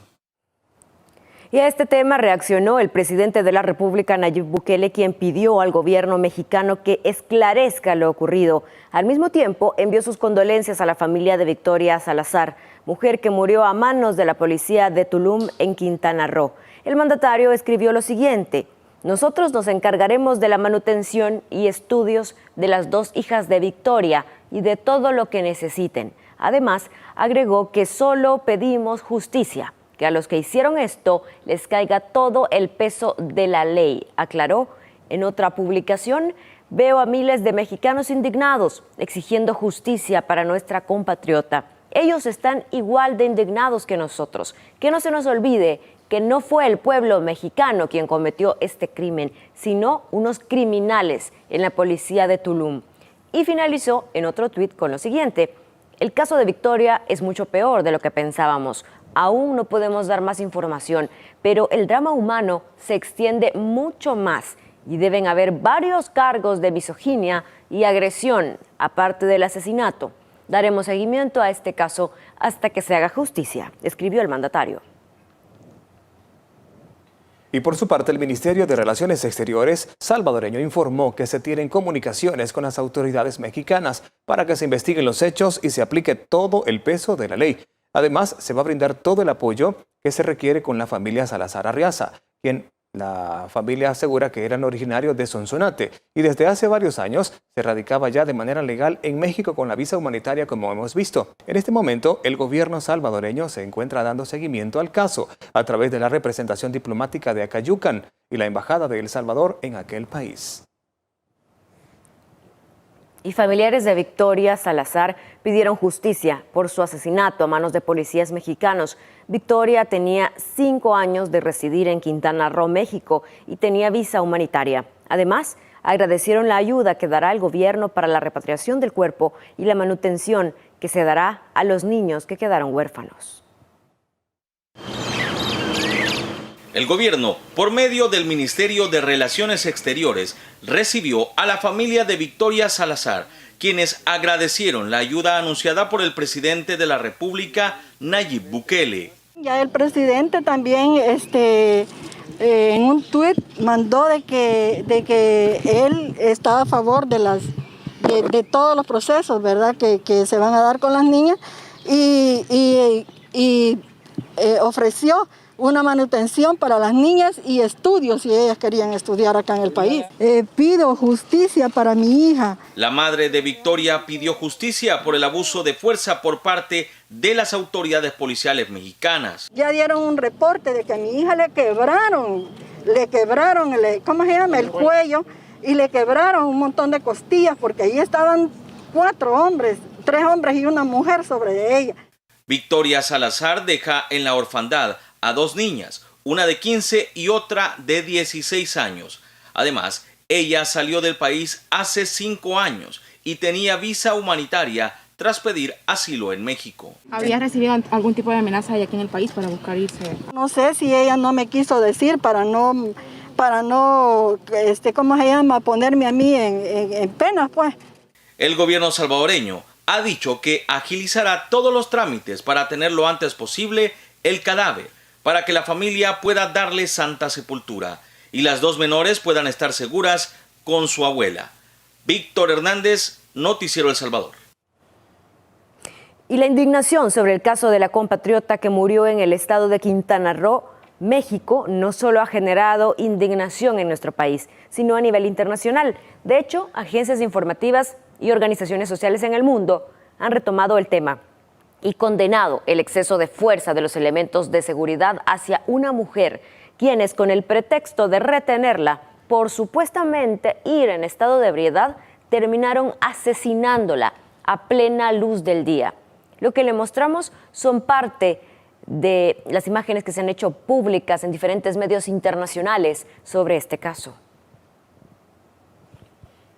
Y a este tema reaccionó el presidente de la República, Nayib Bukele, quien pidió al gobierno mexicano que esclarezca lo ocurrido. Al mismo tiempo, envió sus condolencias a la familia de Victoria Salazar, mujer que murió a manos de la policía de Tulum en Quintana Roo. El mandatario escribió lo siguiente: nosotros nos encargaremos de la manutención y estudios de las 2 hijas de Victoria y de todo lo que necesiten. Además, agregó que solo pedimos justicia, que a los que hicieron esto les caiga todo el peso de la ley, aclaró. En otra publicación, veo a miles de mexicanos indignados exigiendo justicia para nuestra compatriota. Ellos están igual de indignados que nosotros. Que no se nos olvide que no fue el pueblo mexicano quien cometió este crimen, sino unos criminales en la policía de Tulum. Y finalizó en otro tuit con lo siguiente: el caso de Victoria es mucho peor de lo que pensábamos. Aún no podemos dar más información, pero el drama humano se extiende mucho más y deben haber varios cargos de misoginia y agresión, aparte del asesinato. Daremos seguimiento a este caso hasta que se haga justicia, escribió el mandatario. Y por su parte, el Ministerio de Relaciones Exteriores salvadoreño informó que se tienen comunicaciones con las autoridades mexicanas para que se investiguen los hechos y se aplique todo el peso de la ley. Además, se va a brindar todo el apoyo que se requiere con la familia Salazar Arriaza, quien la familia asegura que eran originarios de Sonsonate y desde hace varios años se radicaba ya de manera legal en México con la visa humanitaria, como hemos visto. En este momento, el gobierno salvadoreño se encuentra dando seguimiento al caso a través de la representación diplomática de Acayucan y la Embajada de El Salvador en aquel país. Y familiares de Victoria Salazar pidieron justicia por su asesinato a manos de policías mexicanos. Victoria tenía 5 años de residir en Quintana Roo, México, y tenía visa humanitaria. Además, agradecieron la ayuda que dará el gobierno para la repatriación del cuerpo y la manutención que se dará a los niños que quedaron huérfanos. El gobierno, por medio del Ministerio de Relaciones Exteriores, recibió a la familia de Victoria Salazar, quienes agradecieron la ayuda anunciada por el presidente de la República, Nayib Bukele. Ya el presidente también en un tuit mandó de que él está a favor de todos los procesos, ¿verdad?, que se van a dar con las niñas y ofreció una manutención para las niñas y estudios si ellas querían estudiar acá en el país. Pido justicia para mi hija. La madre de Victoria pidió justicia por el abuso de fuerza por parte de las autoridades policiales mexicanas. Ya dieron un reporte de que a mi hija le quebraron ¿cómo se llama?, el cuello, y le quebraron un montón de costillas porque ahí estaban 4 hombres, 3 hombres y una mujer sobre ella. Victoria Salazar deja en la orfandad a 2 niñas, una de 15 y otra de 16 años. Además, ella salió del país hace 5 años y tenía visa humanitaria tras pedir asilo en México. ¿Había recibido algún tipo de amenaza aquí en el país para buscar irse? No sé si ella no me quiso decir para no, ¿cómo se llama?, ponerme a mí en penas, pues. El gobierno salvadoreño ha dicho que agilizará todos los trámites para tener lo antes posible el cadáver, para que la familia pueda darle santa sepultura y las 2 menores puedan estar seguras con su abuela. Víctor Hernández, Noticiero El Salvador. Y la indignación sobre el caso de la compatriota que murió en el estado de Quintana Roo, México, no solo ha generado indignación en nuestro país, sino a nivel internacional. De hecho, agencias informativas y organizaciones sociales en el mundo han retomado el tema y condenado el exceso de fuerza de los elementos de seguridad hacia una mujer, quienes con el pretexto de retenerla por supuestamente ir en estado de ebriedad, terminaron asesinándola a plena luz del día. Lo que le mostramos son parte de las imágenes que se han hecho públicas en diferentes medios internacionales sobre este caso.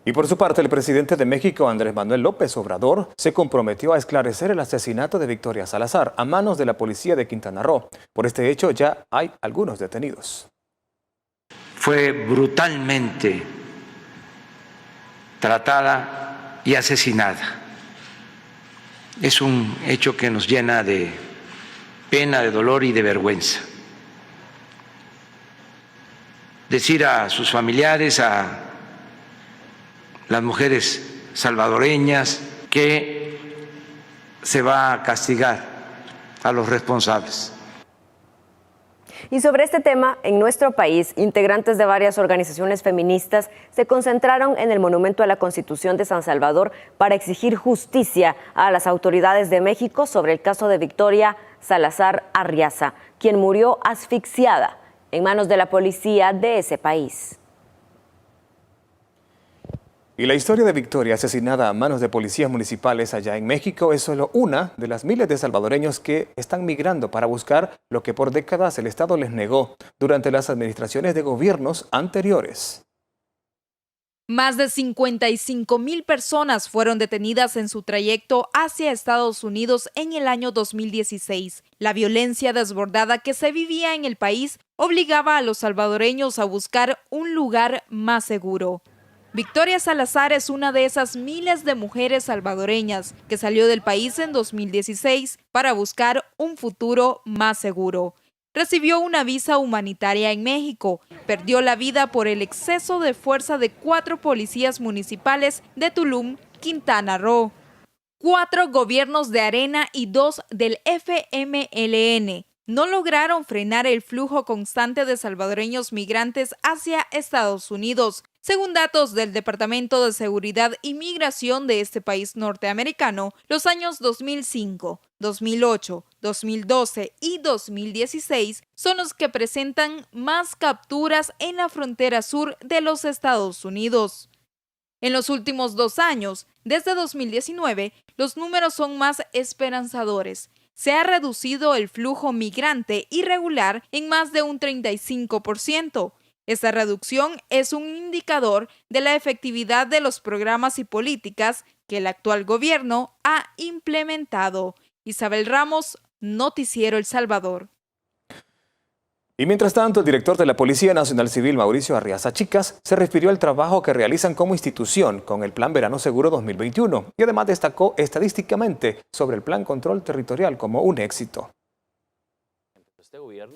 Y por su parte, el presidente de México, Andrés Manuel López Obrador, se comprometió a esclarecer el asesinato de Victoria Salazar a manos de la policía de Quintana Roo. Por este hecho ya hay algunos detenidos. Fue brutalmente tratada y asesinada. Es un hecho que nos llena de pena, de dolor y de vergüenza. Decir a sus familiares, a las mujeres salvadoreñas, que se va a castigar a los responsables. Y sobre este tema, en nuestro país, integrantes de varias organizaciones feministas se concentraron en el Monumento a la Constitución de San Salvador para exigir justicia a las autoridades de México sobre el caso de Victoria Salazar Arriaza, quien murió asfixiada en manos de la policía de ese país. Y la historia de Victoria, asesinada a manos de policías municipales allá en México, es solo una de las miles de salvadoreños que están migrando para buscar lo que por décadas el Estado les negó durante las administraciones de gobiernos anteriores. Más de 55,000 personas fueron detenidas en su trayecto hacia Estados Unidos en el año 2016. La violencia desbordada que se vivía en el país obligaba a los salvadoreños a buscar un lugar más seguro. Victoria Salazar es una de esas miles de mujeres salvadoreñas que salió del país en 2016 para buscar un futuro más seguro. Recibió una visa humanitaria en México, perdió la vida por el exceso de fuerza de 4 policías municipales de Tulum, Quintana Roo. 4 gobiernos de Arena y 2 del FMLN no lograron frenar el flujo constante de salvadoreños migrantes hacia Estados Unidos, Según datos del Departamento de Seguridad y Migración de este país norteamericano, los años 2005, 2008, 2012 y 2016 son los que presentan más capturas en la frontera sur de los Estados Unidos. En los últimos 2 años, desde 2019, los números son más esperanzadores. Se ha reducido el flujo migrante irregular en más de un 35%. Esta reducción es un indicador de la efectividad de los programas y políticas que el actual gobierno ha implementado. Isabel Ramos, Noticiero El Salvador. Y mientras tanto, el director de la Policía Nacional Civil, Mauricio Arriaza Chicas, se refirió al trabajo que realizan como institución con el Plan Verano Seguro 2021 y además destacó estadísticamente sobre el Plan Control Territorial como un éxito.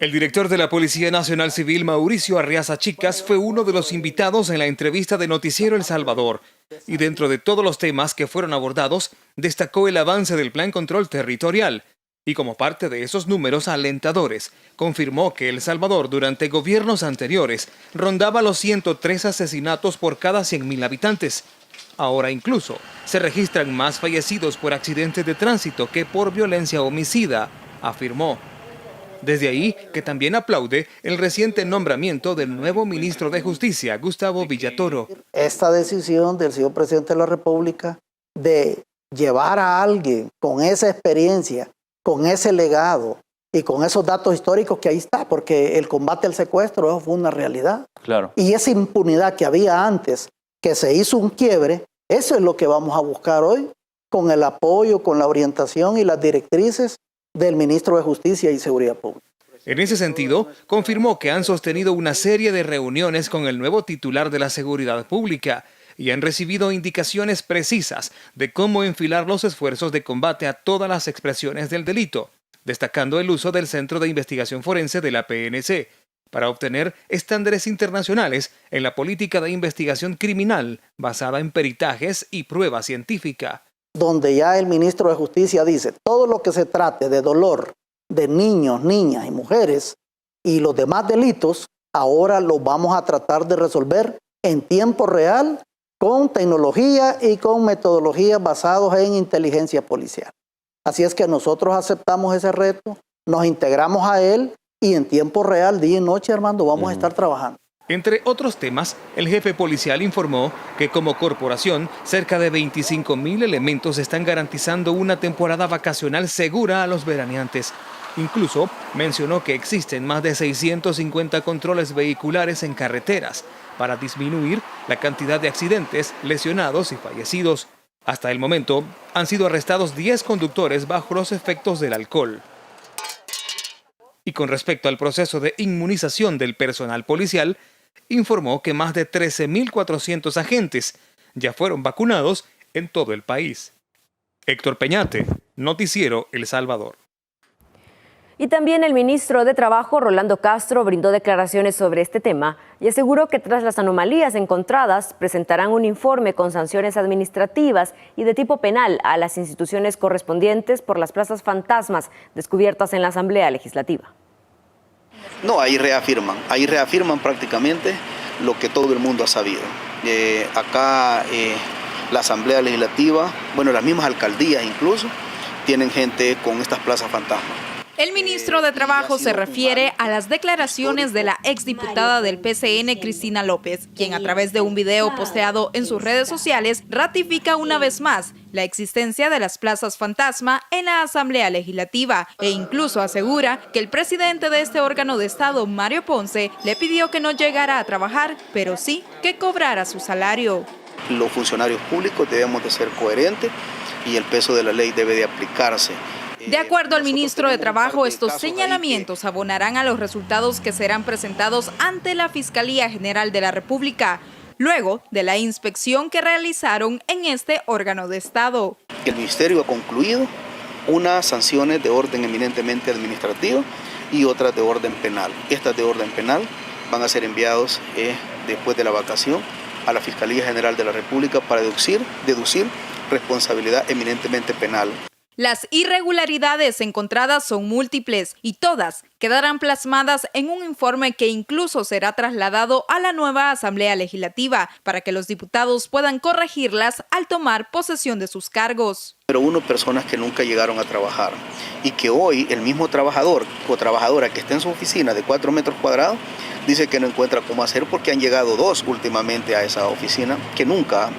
El director de la Policía Nacional Civil, Mauricio Arriaza Chicas, fue uno de los invitados en la entrevista de Noticiero El Salvador. Y dentro de todos los temas que fueron abordados, destacó el avance del Plan Control Territorial. Y como parte de esos números alentadores, confirmó que El Salvador durante gobiernos anteriores rondaba los 103 asesinatos por cada 100.000 habitantes. Ahora incluso se registran más fallecidos por accidentes de tránsito que por violencia homicida, afirmó. Desde ahí que también aplaude el reciente nombramiento del nuevo ministro de Justicia, Gustavo Villatoro. Esta decisión del señor presidente de la República de llevar a alguien con esa experiencia, con ese legado y con esos datos históricos que ahí está, porque el combate al secuestro eso fue una realidad. Claro. Y esa impunidad que había antes, que se hizo un quiebre, eso es lo que vamos a buscar hoy, con el apoyo, con la orientación y las directrices del ministro de Justicia y Seguridad Pública. En ese sentido, confirmó que han sostenido una serie de reuniones con el nuevo titular de la Seguridad Pública y han recibido indicaciones precisas de cómo enfilar los esfuerzos de combate a todas las expresiones del delito, destacando el uso del Centro de Investigación Forense de la PNC para obtener estándares internacionales en la política de investigación criminal basada en peritajes y prueba científica. Donde ya el ministro de Justicia dice, todo lo que se trate de dolor de niños, niñas y mujeres y los demás delitos, ahora los vamos a tratar de resolver en tiempo real con tecnología y con metodologías basadas en inteligencia policial. Así es que nosotros aceptamos ese reto, nos integramos a él y en tiempo real, día y noche, Armando, vamos a estar trabajando. Entre otros temas, el jefe policial informó que como corporación, cerca de 25.000 elementos están garantizando una temporada vacacional segura a los veraneantes. Incluso mencionó que existen más de 650 controles vehiculares en carreteras para disminuir la cantidad de accidentes, lesionados y fallecidos. Hasta el momento, han sido arrestados 10 conductores bajo los efectos del alcohol. Y con respecto al proceso de inmunización del personal policial, informó que más de 13.400 agentes ya fueron vacunados en todo el país. Héctor Peñate, Noticiero El Salvador. Y también el ministro de Trabajo, Rolando Castro, brindó declaraciones sobre este tema y aseguró que tras las anomalías encontradas presentarán un informe con sanciones administrativas y de tipo penal a las instituciones correspondientes por las plazas fantasmas descubiertas en la Asamblea Legislativa. No, ahí reafirman prácticamente lo que todo el mundo ha sabido. Acá la Asamblea Legislativa, bueno, las mismas alcaldías incluso, tienen gente con estas plazas fantasmas. El ministro de Trabajo se refiere a las declaraciones de la exdiputada del PCN, Cristina López, quien a través de un video posteado en sus redes sociales ratifica una vez más la existencia de las plazas fantasma en la Asamblea Legislativa e incluso asegura que el presidente de este órgano de Estado, Mario Ponce, le pidió que no llegara a trabajar, pero sí que cobrara su salario. Los funcionarios públicos debemos de ser coherentes y el peso de la ley debe de aplicarse. De acuerdo al ministro de Trabajo, estos señalamientos abonarán a los resultados que serán presentados ante la Fiscalía General de la República, luego de la inspección que realizaron en este órgano de Estado. El ministerio ha concluido unas sanciones de orden eminentemente administrativo y otras de orden penal. Estas de orden penal van a ser enviados después de la vacación a la Fiscalía General de la República para deducir responsabilidad eminentemente penal. Las irregularidades encontradas son múltiples y todas quedarán plasmadas en un informe que incluso será trasladado a la nueva Asamblea Legislativa para que los diputados puedan corregirlas al tomar posesión de sus cargos. Pero personas que nunca llegaron a trabajar y que hoy el mismo trabajador o trabajadora que está en su oficina de 4 metros cuadrados dice que no encuentra cómo hacer porque han llegado 2 últimamente a esa oficina que nunca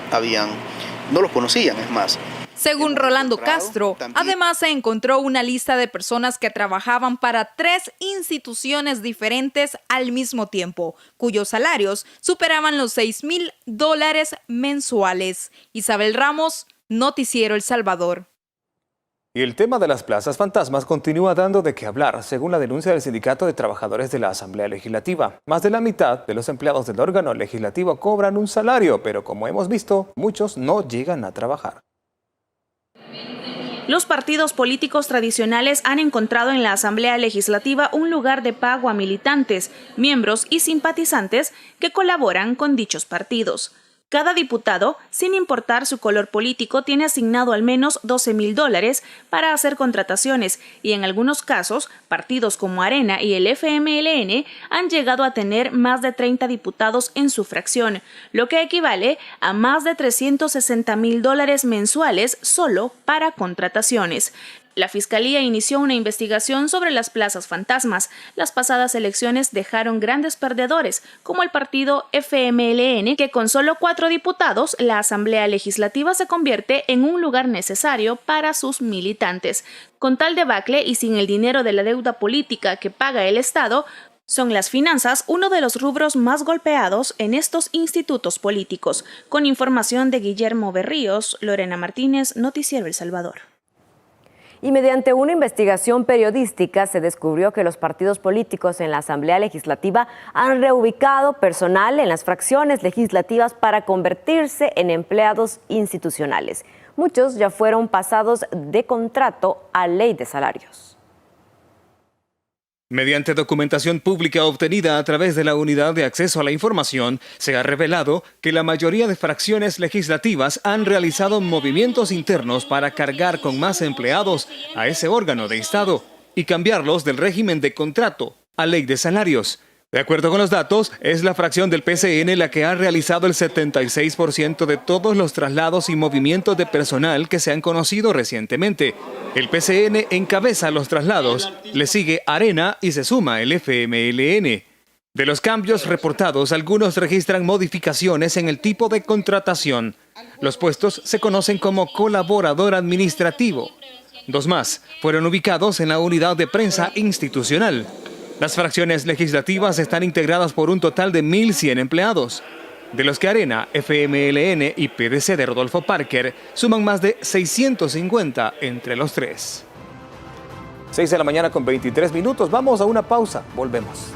no los conocían, es más. Según Rolando Castro, además se encontró una lista de personas que trabajaban para 3 instituciones diferentes al mismo tiempo, cuyos salarios superaban los $6,000 mensuales. Isabel Ramos, Noticiero El Salvador. Y el tema de las plazas fantasmas continúa dando de qué hablar, según la denuncia del Sindicato de Trabajadores de la Asamblea Legislativa. Más de la mitad de los empleados del órgano legislativo cobran un salario, pero como hemos visto, muchos no llegan a trabajar. Los partidos políticos tradicionales han encontrado en la Asamblea Legislativa un lugar de pago a militantes, miembros y simpatizantes que colaboran con dichos partidos. Cada diputado, sin importar su color político, tiene asignado al menos $12,000 para hacer contrataciones y en algunos casos, partidos como Arena y el FMLN han llegado a tener más de 30 diputados en su fracción, lo que equivale a más de $360,000 mensuales solo para contrataciones. La Fiscalía inició una investigación sobre las plazas fantasmas. Las pasadas elecciones dejaron grandes perdedores, como el partido FMLN, que con solo 4 diputados, la Asamblea Legislativa se convierte en un lugar necesario para sus militantes. Con tal debacle y sin el dinero de la deuda política que paga el Estado, son las finanzas uno de los rubros más golpeados en estos institutos políticos. Con información de Guillermo Berríos, Lorena Martínez, Noticiero El Salvador. Y mediante una investigación periodística se descubrió que los partidos políticos en la Asamblea Legislativa han reubicado personal en las fracciones legislativas para convertirse en empleados institucionales. Muchos ya fueron pasados de contrato a ley de salarios. Mediante documentación pública obtenida a través de la Unidad de Acceso a la Información, se ha revelado que la mayoría de fracciones legislativas han realizado movimientos internos para cargar con más empleados a ese órgano de Estado y cambiarlos del régimen de contrato a ley de salarios. De acuerdo con los datos, es la fracción del PCN la que ha realizado el 76% de todos los traslados y movimientos de personal que se han conocido recientemente. El PCN encabeza los traslados, le sigue Arena y se suma el FMLN. De los cambios reportados, algunos registran modificaciones en el tipo de contratación. Los puestos se conocen como colaborador administrativo. 2 más fueron ubicados en la unidad de prensa institucional. Las fracciones legislativas están integradas por un total de 1,100 empleados, de los que Arena, FMLN y PDC de Rodolfo Parker suman más de 650 entre los 3. 6 de la mañana con 23 minutos. Vamos a una pausa. Volvemos.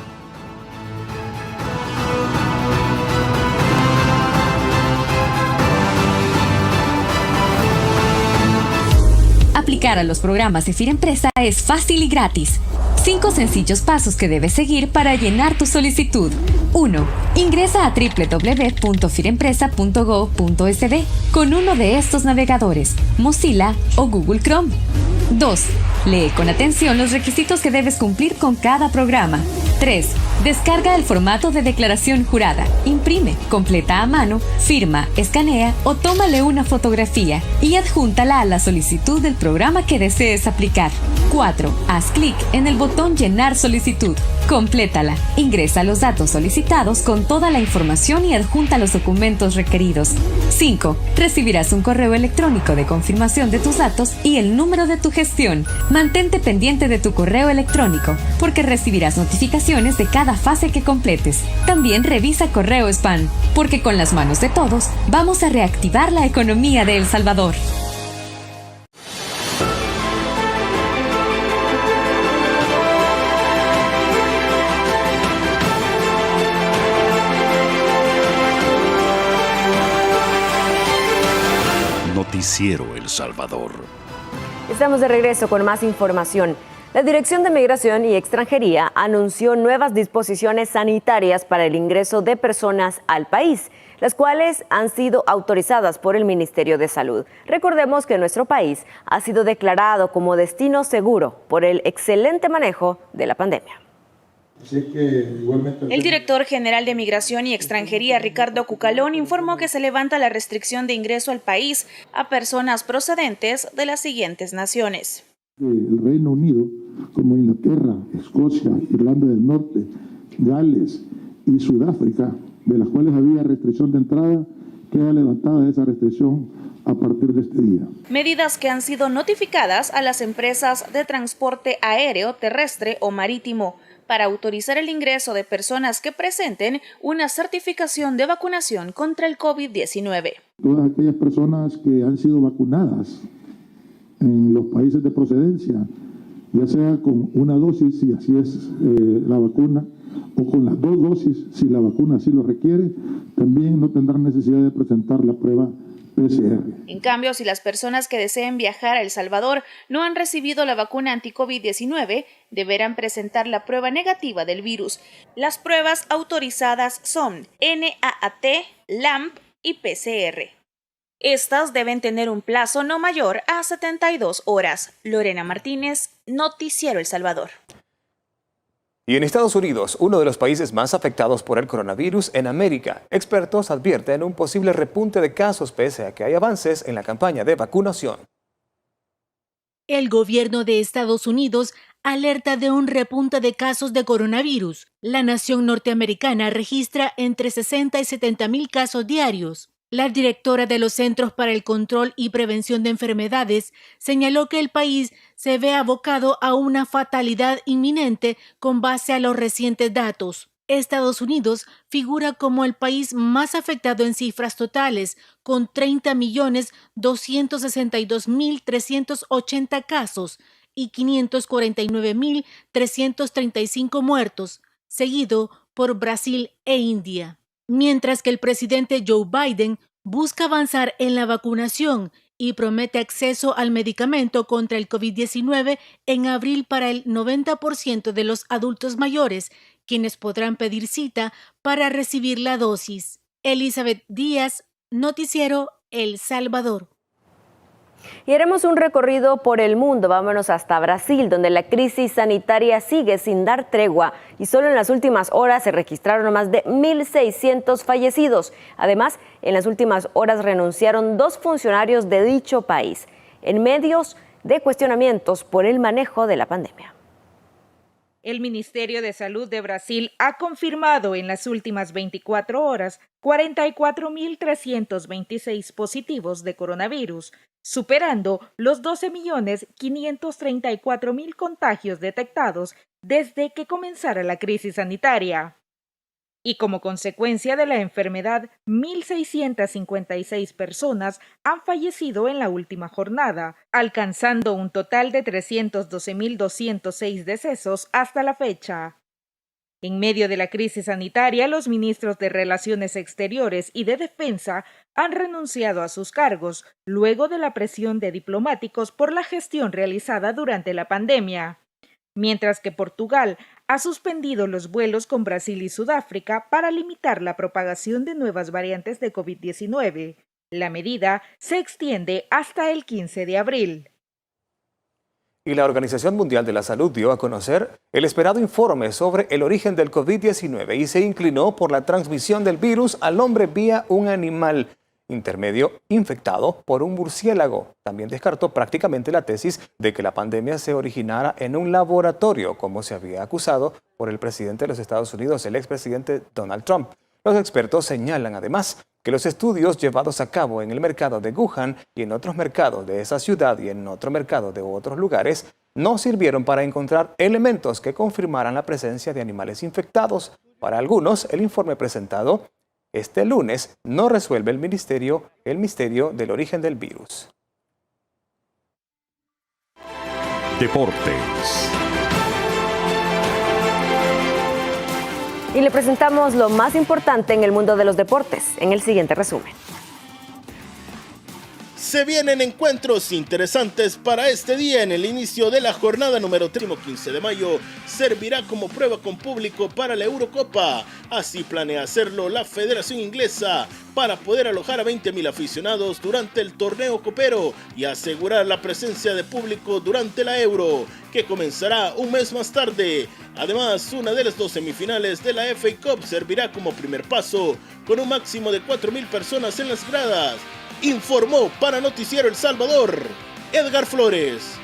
Aplicar a los programas de Firempresa es fácil y gratis. 5 sencillos pasos que debes seguir para llenar tu solicitud. 1. Ingresa a www.firempresa.go.sb con uno de estos navegadores, Mozilla o Google Chrome. 2. Lee con atención los requisitos que debes cumplir con cada programa. 3. Descarga el formato de declaración jurada, imprime, completa a mano, firma, escanea o tómale una fotografía y adjúntala a la solicitud del programa que desees aplicar. 4. Haz clic en el botón Llenar solicitud. Complétala. Ingresa los datos solicitados con toda la información y adjunta los documentos requeridos. 5. Recibirás un correo electrónico de confirmación de tus datos y el número de tu gestión. Mantente pendiente de tu correo electrónico, porque recibirás notificaciones de cada fase que completes. También revisa correo spam, porque con las manos de todos vamos a reactivar la economía de El Salvador. Noticiero El Salvador. Estamos de regreso con más información. La Dirección de Migración y Extranjería anunció nuevas disposiciones sanitarias para el ingreso de personas al país. las cuales han sido autorizadas por el Ministerio de Salud. Recordemos que nuestro país ha sido declarado como destino seguro por el excelente manejo de la pandemia. El director general de Migración y Extranjería, Ricardo Cucalón, informó que se levanta la restricción de ingreso al país a personas procedentes de las siguientes naciones. El Reino Unido, como Inglaterra, Escocia, Irlanda del Norte, Gales y Sudáfrica, de las cuales había restricción de entrada, queda levantada esa restricción a partir de este día. Medidas que han sido notificadas a las empresas de transporte aéreo, terrestre o marítimo para autorizar el ingreso de personas que presenten una certificación de vacunación contra el COVID-19. Todas aquellas personas que han sido vacunadas en los países de procedencia, ya sea con una dosis, si así es la vacuna, o con las 2 dosis, si la vacuna así lo requiere, también no tendrán necesidad de presentar la prueba PCR. En cambio, si las personas que deseen viajar a El Salvador no han recibido la vacuna anti-COVID-19, deberán presentar la prueba negativa del virus. Las pruebas autorizadas son NAAT, LAMP y PCR. Estas deben tener un plazo no mayor a 72 horas. Lorena Martínez, Noticiero El Salvador. Y en Estados Unidos, uno de los países más afectados por el coronavirus en América, expertos advierten un posible repunte de casos pese a que hay avances en la campaña de vacunación. El gobierno de Estados Unidos alerta de un repunte de casos de coronavirus. La nación norteamericana registra entre 60 y 70 mil casos diarios. La directora de los Centros para el Control y Prevención de Enfermedades señaló que el país se ve abocado a una fatalidad inminente con base a los recientes datos. Estados Unidos figura como el país más afectado en cifras totales, con 30.262.380 casos y 549.335 muertos, seguido por Brasil e India. Mientras que el presidente Joe Biden busca avanzar en la vacunación y promete acceso al medicamento contra el COVID-19 en abril para el 90% de los adultos mayores, quienes podrán pedir cita para recibir la dosis. Elizabeth Díaz, Noticiero El Salvador. Y haremos un recorrido por el mundo. Vámonos hasta Brasil, donde la crisis sanitaria sigue sin dar tregua y solo en las últimas horas se registraron más de 1.600 fallecidos. Además, en las últimas horas renunciaron 2 funcionarios de dicho país, en medios de cuestionamientos por el manejo de la pandemia. El Ministerio de Salud de Brasil ha confirmado en las últimas 24 horas 44.326 positivos de coronavirus, superando los 12.534.000 contagios detectados desde que comenzara la crisis sanitaria. Y como consecuencia de la enfermedad, 1.656 personas han fallecido en la última jornada, alcanzando un total de 312.206 decesos hasta la fecha. En medio de la crisis sanitaria, los ministros de Relaciones Exteriores y de Defensa han renunciado a sus cargos, luego de la presión de diplomáticos por la gestión realizada durante la pandemia. Mientras que Portugal ha suspendido los vuelos con Brasil y Sudáfrica para limitar la propagación de nuevas variantes de COVID-19. La medida se extiende hasta el 15 de abril. Y la Organización Mundial de la Salud dio a conocer el esperado informe sobre el origen del COVID-19 y se inclinó por la transmisión del virus al hombre vía un animal intermedio infectado por un murciélago. También descartó prácticamente la tesis de que la pandemia se originara en un laboratorio, como se había acusado por el presidente de los Estados Unidos, el expresidente Donald Trump. Los expertos señalan además que los estudios llevados a cabo en el mercado de Wuhan y en otros mercados de esa ciudad y en otro mercado de otros lugares no sirvieron para encontrar elementos que confirmaran la presencia de animales infectados. Para algunos, el informe presentado este lunes no resuelve el misterio del origen del virus. Deportes. Y le presentamos lo más importante en el mundo de los deportes en el siguiente resumen. Se vienen encuentros interesantes para este día. En el inicio de la jornada número 15 de mayo servirá como prueba con público para la Eurocopa. Así planea hacerlo la Federación Inglesa para poder alojar a 20.000 aficionados durante el torneo copero y asegurar la presencia de público durante la Euro, que comenzará un mes más tarde. Además, una de las 2 semifinales de la FA Cup servirá como primer paso, con un máximo de 4.000 personas en las gradas. Informó para Noticiero El Salvador, Edgar Flores.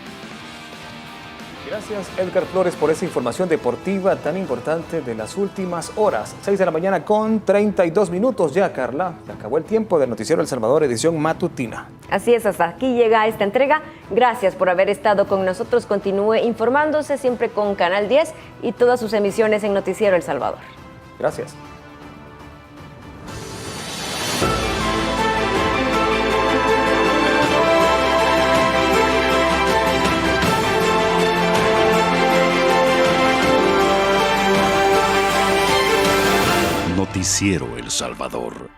Gracias, Edgar Flores, por esa información deportiva tan importante de las últimas horas. 6 de la mañana con 32 minutos ya, Carla. Se acabó el tiempo del Noticiero El Salvador, edición matutina. Así es, hasta aquí llega esta entrega. Gracias por haber estado con nosotros. Continúe informándose siempre con Canal 10 y todas sus emisiones en Noticiero El Salvador. Gracias. Noticiero El Salvador.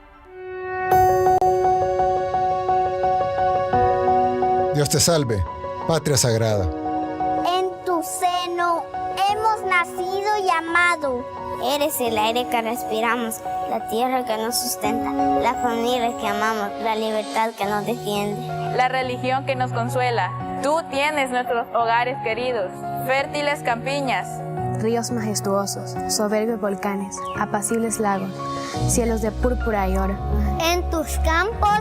Dios te salve, patria sagrada. En tu seno hemos nacido y amado. Eres el aire que respiramos, la tierra que nos sustenta, la familia que amamos, la libertad que nos defiende. La religión que nos consuela. Tú tienes nuestros hogares queridos, fértiles campiñas. Ríos majestuosos, soberbios volcanes, apacibles lagos, cielos de púrpura y oro. En tus campos